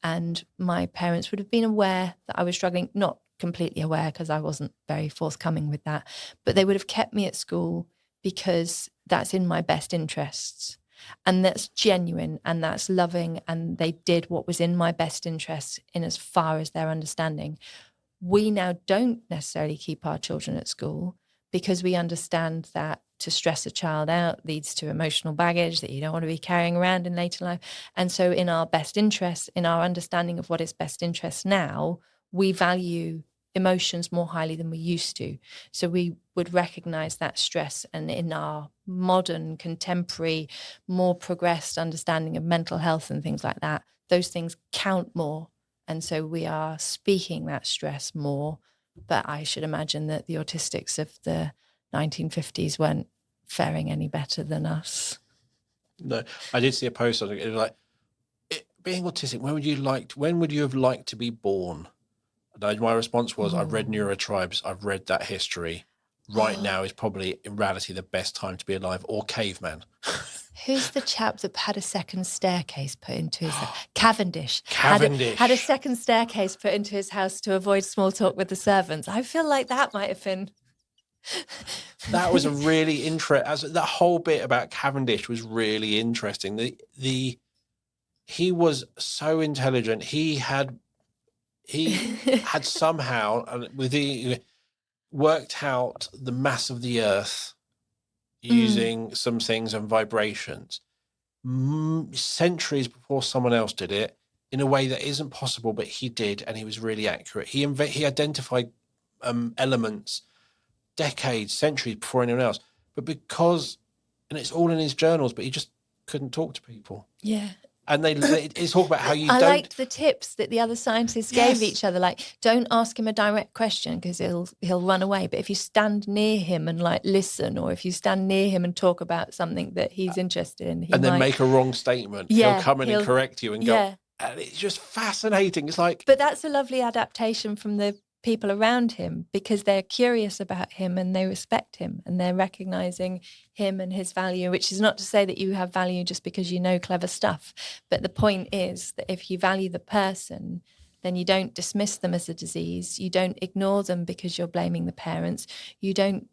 and my parents would have been aware that I was struggling, not completely aware because I wasn't very forthcoming with that, but they would have kept me at school because that's in my best interests. And that's genuine and that's loving. And they did what was in my best interests in as far as their understanding. We now don't necessarily keep our children at school because we understand that to stress a child out leads to emotional baggage that you don't want to be carrying around in later life. And so in our best interests, in our understanding of what is best interest now, we value emotions more highly than we used to. So we would recognize that stress. And in our modern, contemporary, more progressed understanding of mental health and things like that, those things count more. And so we are speaking that stress more. But I should imagine that the autistics of the 1950s weren't faring any better than us. No, I did see a post on it. It was like, being autistic, when would you have liked to be born? And my response was, I've read Neurotribes, I've read that history. Right now is probably, in reality, the best time to be alive, or caveman. Who's the chap that had a second staircase put into his Cavendish? Cavendish had a second staircase put into his house to avoid small talk with the servants. I feel like that might have been. That was a really interesting. That whole bit about Cavendish was really interesting. He was so intelligent. He had somehow worked out the mass of the Earth using some things and vibrations centuries before someone else did it, in a way that isn't possible, but he did, and he was really accurate. He identified elements decades, centuries before anyone else, but and it's all in his journals, but he just couldn't talk to people. Yeah. And they talk about how you I liked the tips that the other scientists gave each other, like, don't ask him a direct question because he'll run away. But if you stand near him and like listen, or if you stand near him and talk about something that he's interested in, then make a wrong statement, he'll come in and correct you and go. And it's just fascinating. It's like, but that's a lovely adaptation from the people around him, because they're curious about him and they respect him and they're recognizing him and his value, which is not to say that you have value just because you know clever stuff. But the point is that if you value the person, then you don't dismiss them as a disease. You don't ignore them because you're blaming the parents. You don't,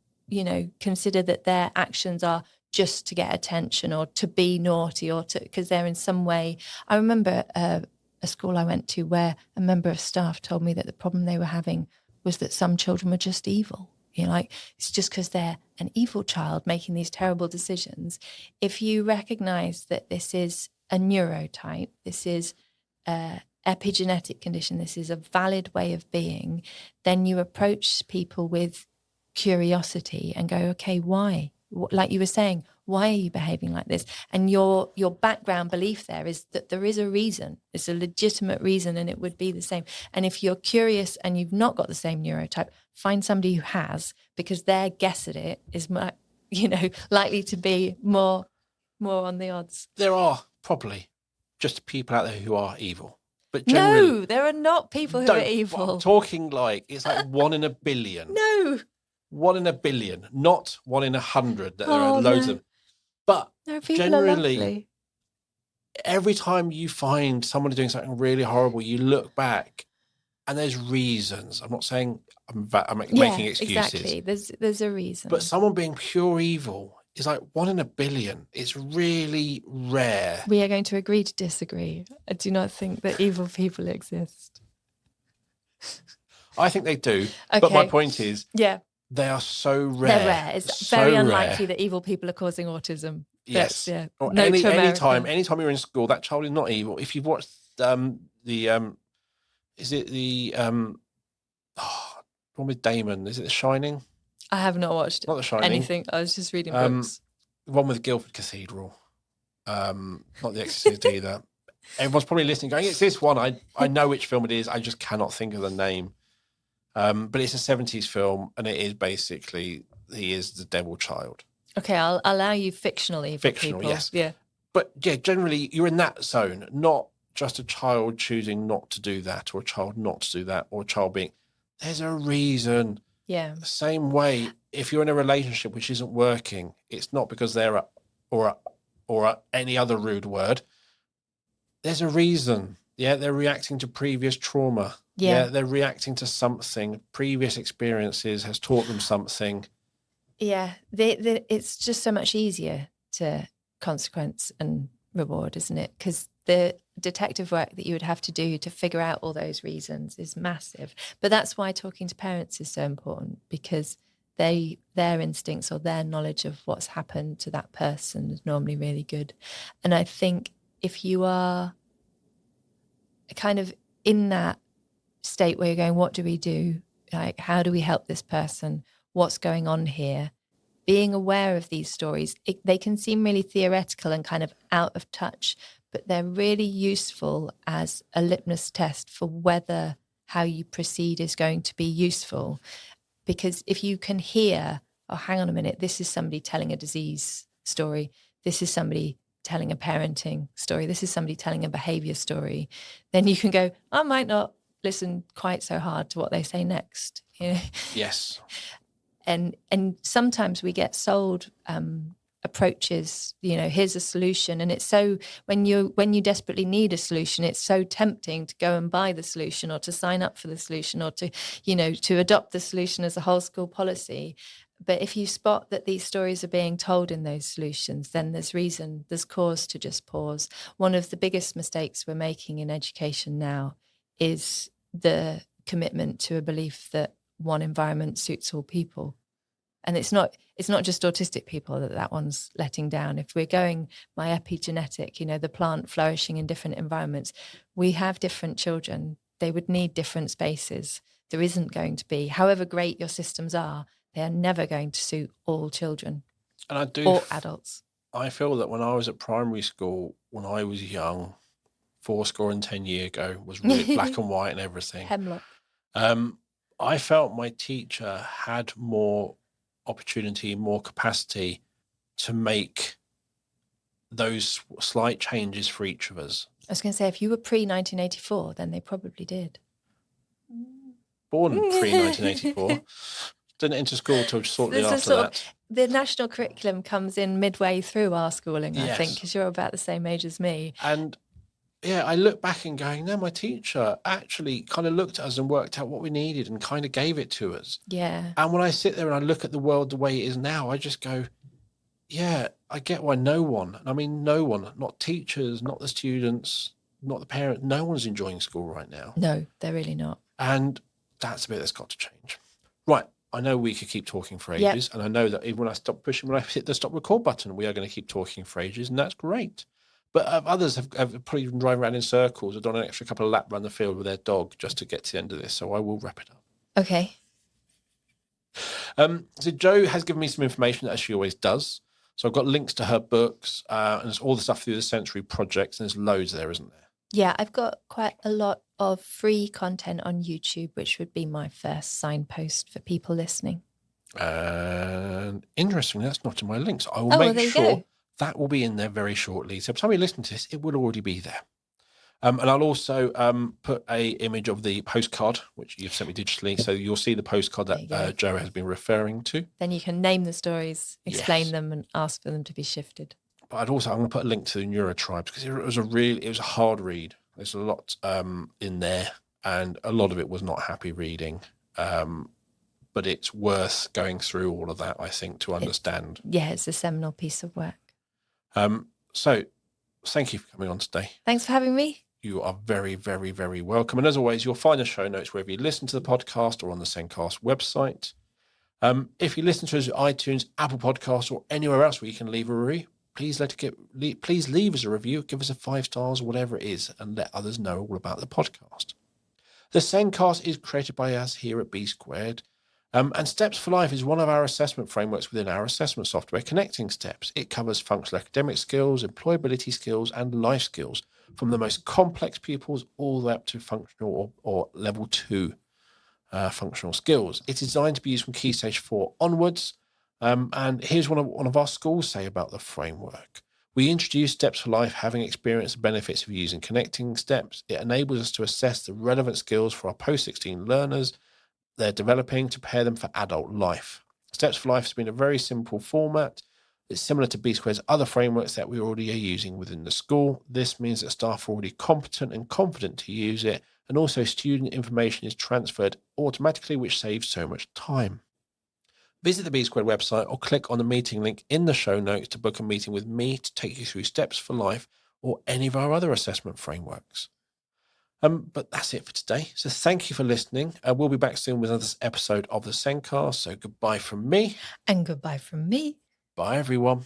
consider that their actions are just to get attention or to be naughty or because they're in some way. I remember a school I went to where a member of staff told me that the problem they were having was that some children were just evil. It's just because they're an evil child making these terrible decisions. If you recognize that this is a neurotype, this is an epigenetic condition, this is a valid way of being, then you approach people with curiosity and go, okay, why? Like you were saying, why are you behaving like this? And your background belief there is that there is a reason. It's a legitimate reason, and it would be the same. And if you're curious and you've not got the same neurotype, find somebody who has, because their guess at it is, likely to be more on the odds. There are probably just people out there who are evil. But generally, no, there are not people who are evil. I'm talking like it's like 1 in a billion. No. 1 in a billion, not 1 in 100 that there are loads of. But generally, every time you find someone doing something really horrible, you look back and there's reasons. I'm not saying I'm making excuses. Exactly. There's a reason. But someone being pure evil is like 1 in a billion. It's really rare. We are going to agree to disagree. I do not think that evil people exist. I think they do. Okay. But my point is, they are so rare. They're rare. It's very unlikely that evil people are causing autism. Yes. Or anytime you're in school, that child is not evil. If you've watched one with Damon, is it The Shining? I have not watched not The Shining. Anything. I was just reading books. One with Guildford Cathedral. Not The Exorcist either. Everyone's probably listening going, it's this one. I know which film it is. I just cannot think of the name. But it's a 70s film, and it is basically, he is the devil child. Okay, I'll allow you fictionally for Fictional, people. yes. Yeah. But yeah, generally you're in that zone, not just a child choosing not to do that, or a child not to do that, or a child being, there's a reason. Yeah. The same way, if you're in a relationship which isn't working, it's not because they're or any other rude word. There's a reason. Yeah, they're reacting to previous trauma. Yeah. They're reacting to something. Previous experiences has taught them something. Yeah, it's just so much easier to consequence and reward, isn't it? Because the detective work that you would have to do to figure out all those reasons is massive. But that's why talking to parents is so important, because their instincts or their knowledge of what's happened to that person is normally really good. And I think if you are kind of in that state where you're going, what do we do? Like, how do we help this person? What's going on here? Being aware of these stories, they can seem really theoretical and kind of out of touch, but they're really useful as a litmus test for whether how you proceed is going to be useful. Because if you can hear, oh, hang on a minute, this is somebody telling a disease story, this is somebody telling a parenting story, this is somebody telling a behaviour story, then you can go, I might not listen quite so hard to what they say next. You know? Yes. And sometimes we get sold approaches, you know, here's a solution. And it's so, when you desperately need a solution, it's so tempting to go and buy the solution, or to sign up for the solution, or to, you know, to adopt the solution as a whole school policy. But if you spot that these stories are being told in those solutions, then there's cause to just pause. One of the biggest mistakes we're making in education now is the commitment to a belief that one environment suits all people. And it's not just autistic people that one's letting down. If we're going my epigenetic, you know, the plant flourishing in different environments, we have different children. They would need different spaces. There isn't going to be, however great your systems are, they are never going to suit all children or adults. I feel that when I was at primary school, when I was young, 10 years ago, was really black and white and everything. Hemlock. I felt my teacher had more opportunity, more capacity to make those slight changes for each of us. I was going to say, if you were pre-1984, then they probably did. Born pre-1984. Didn't enter school till shortly after that. The national curriculum comes in midway through our schooling, yes. I think, because you're about the same age as me. And yeah, I look back and going, no, my teacher actually kind of looked at us and worked out what we needed and kind of gave it to us. Yeah. And when I sit there and I look at the world the way it is now, I just go, yeah, I get why no one, not teachers, not the students, not the parents, no one's enjoying school right now. No, they're really not. And that's a bit that's got to change. Right. I know we could keep talking for ages. Yep. And I know that even when I hit the stop record button, we are going to keep talking for ages, and that's great. But others have probably been driving around in circles or done an extra couple of laps around the field with their dog just to get to the end of this. So I will wrap it up. Okay. So Jo has given me some information, as she always does. So I've got links to her books and there's all the stuff through the Sensory Projects, and there's loads there, isn't there? Yeah, I've got quite a lot of free content on YouTube, which would be my first signpost for people listening. And interestingly, that's not in my links. I will make sure that will be in there very shortly. So by the time you listen to this, it will already be there. And I'll also put a image of the postcard, which you've sent me digitally. So you'll see the postcard that Jo has been referring to. Then you can name the stories, explain them, and ask for them to be shifted. But I'm going to put a link to the Neurotribes, because it was a hard read. There's a lot in there, and a lot of it was not happy reading. But it's worth going through all of that, I think, to understand. It's a seminal piece of work. So thank you for coming on today. Thanks for having me. You are very, very, very welcome. And as always, you'll find the show notes wherever you listen to the podcast or on the Zencast website. If you listen to us at iTunes, Apple Podcasts, or anywhere else where you can leave a review, please leave us a review, give us a 5 stars, whatever it is, and let others know all about the podcast. The Zencast is created by us here at B Squared. And Steps for Life is one of our assessment frameworks within our assessment software, Connecting Steps. It covers functional academic skills, employability skills, and life skills from the most complex pupils all the way up to functional or level 2 functional skills. It's designed to be used from Key Stage 4 onwards. And here's one of our schools say about the framework. We introduce Steps for Life having experienced the benefits of using Connecting Steps. It enables us to assess the relevant skills for our post-16 learners they're developing to prepare them for adult life. Steps for Life has been a very simple format. It's similar to B Square's other frameworks that we already are using within the school. This means that staff are already competent and confident to use it, and also student information is transferred automatically, which saves so much time. Visit the B Squared website or click on the meeting link in the show notes to book a meeting with me to take you through Steps for Life or any of our other assessment frameworks. But that's it for today. So thank you for listening. We'll be back soon with another episode of the Zencast. So goodbye from me. And goodbye from me. Bye, everyone.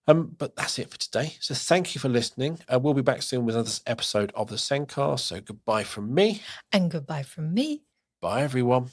But that's it for today. So thank you for listening. We'll be back soon with another episode of the Zencast. So goodbye from me. And goodbye from me. Bye, everyone.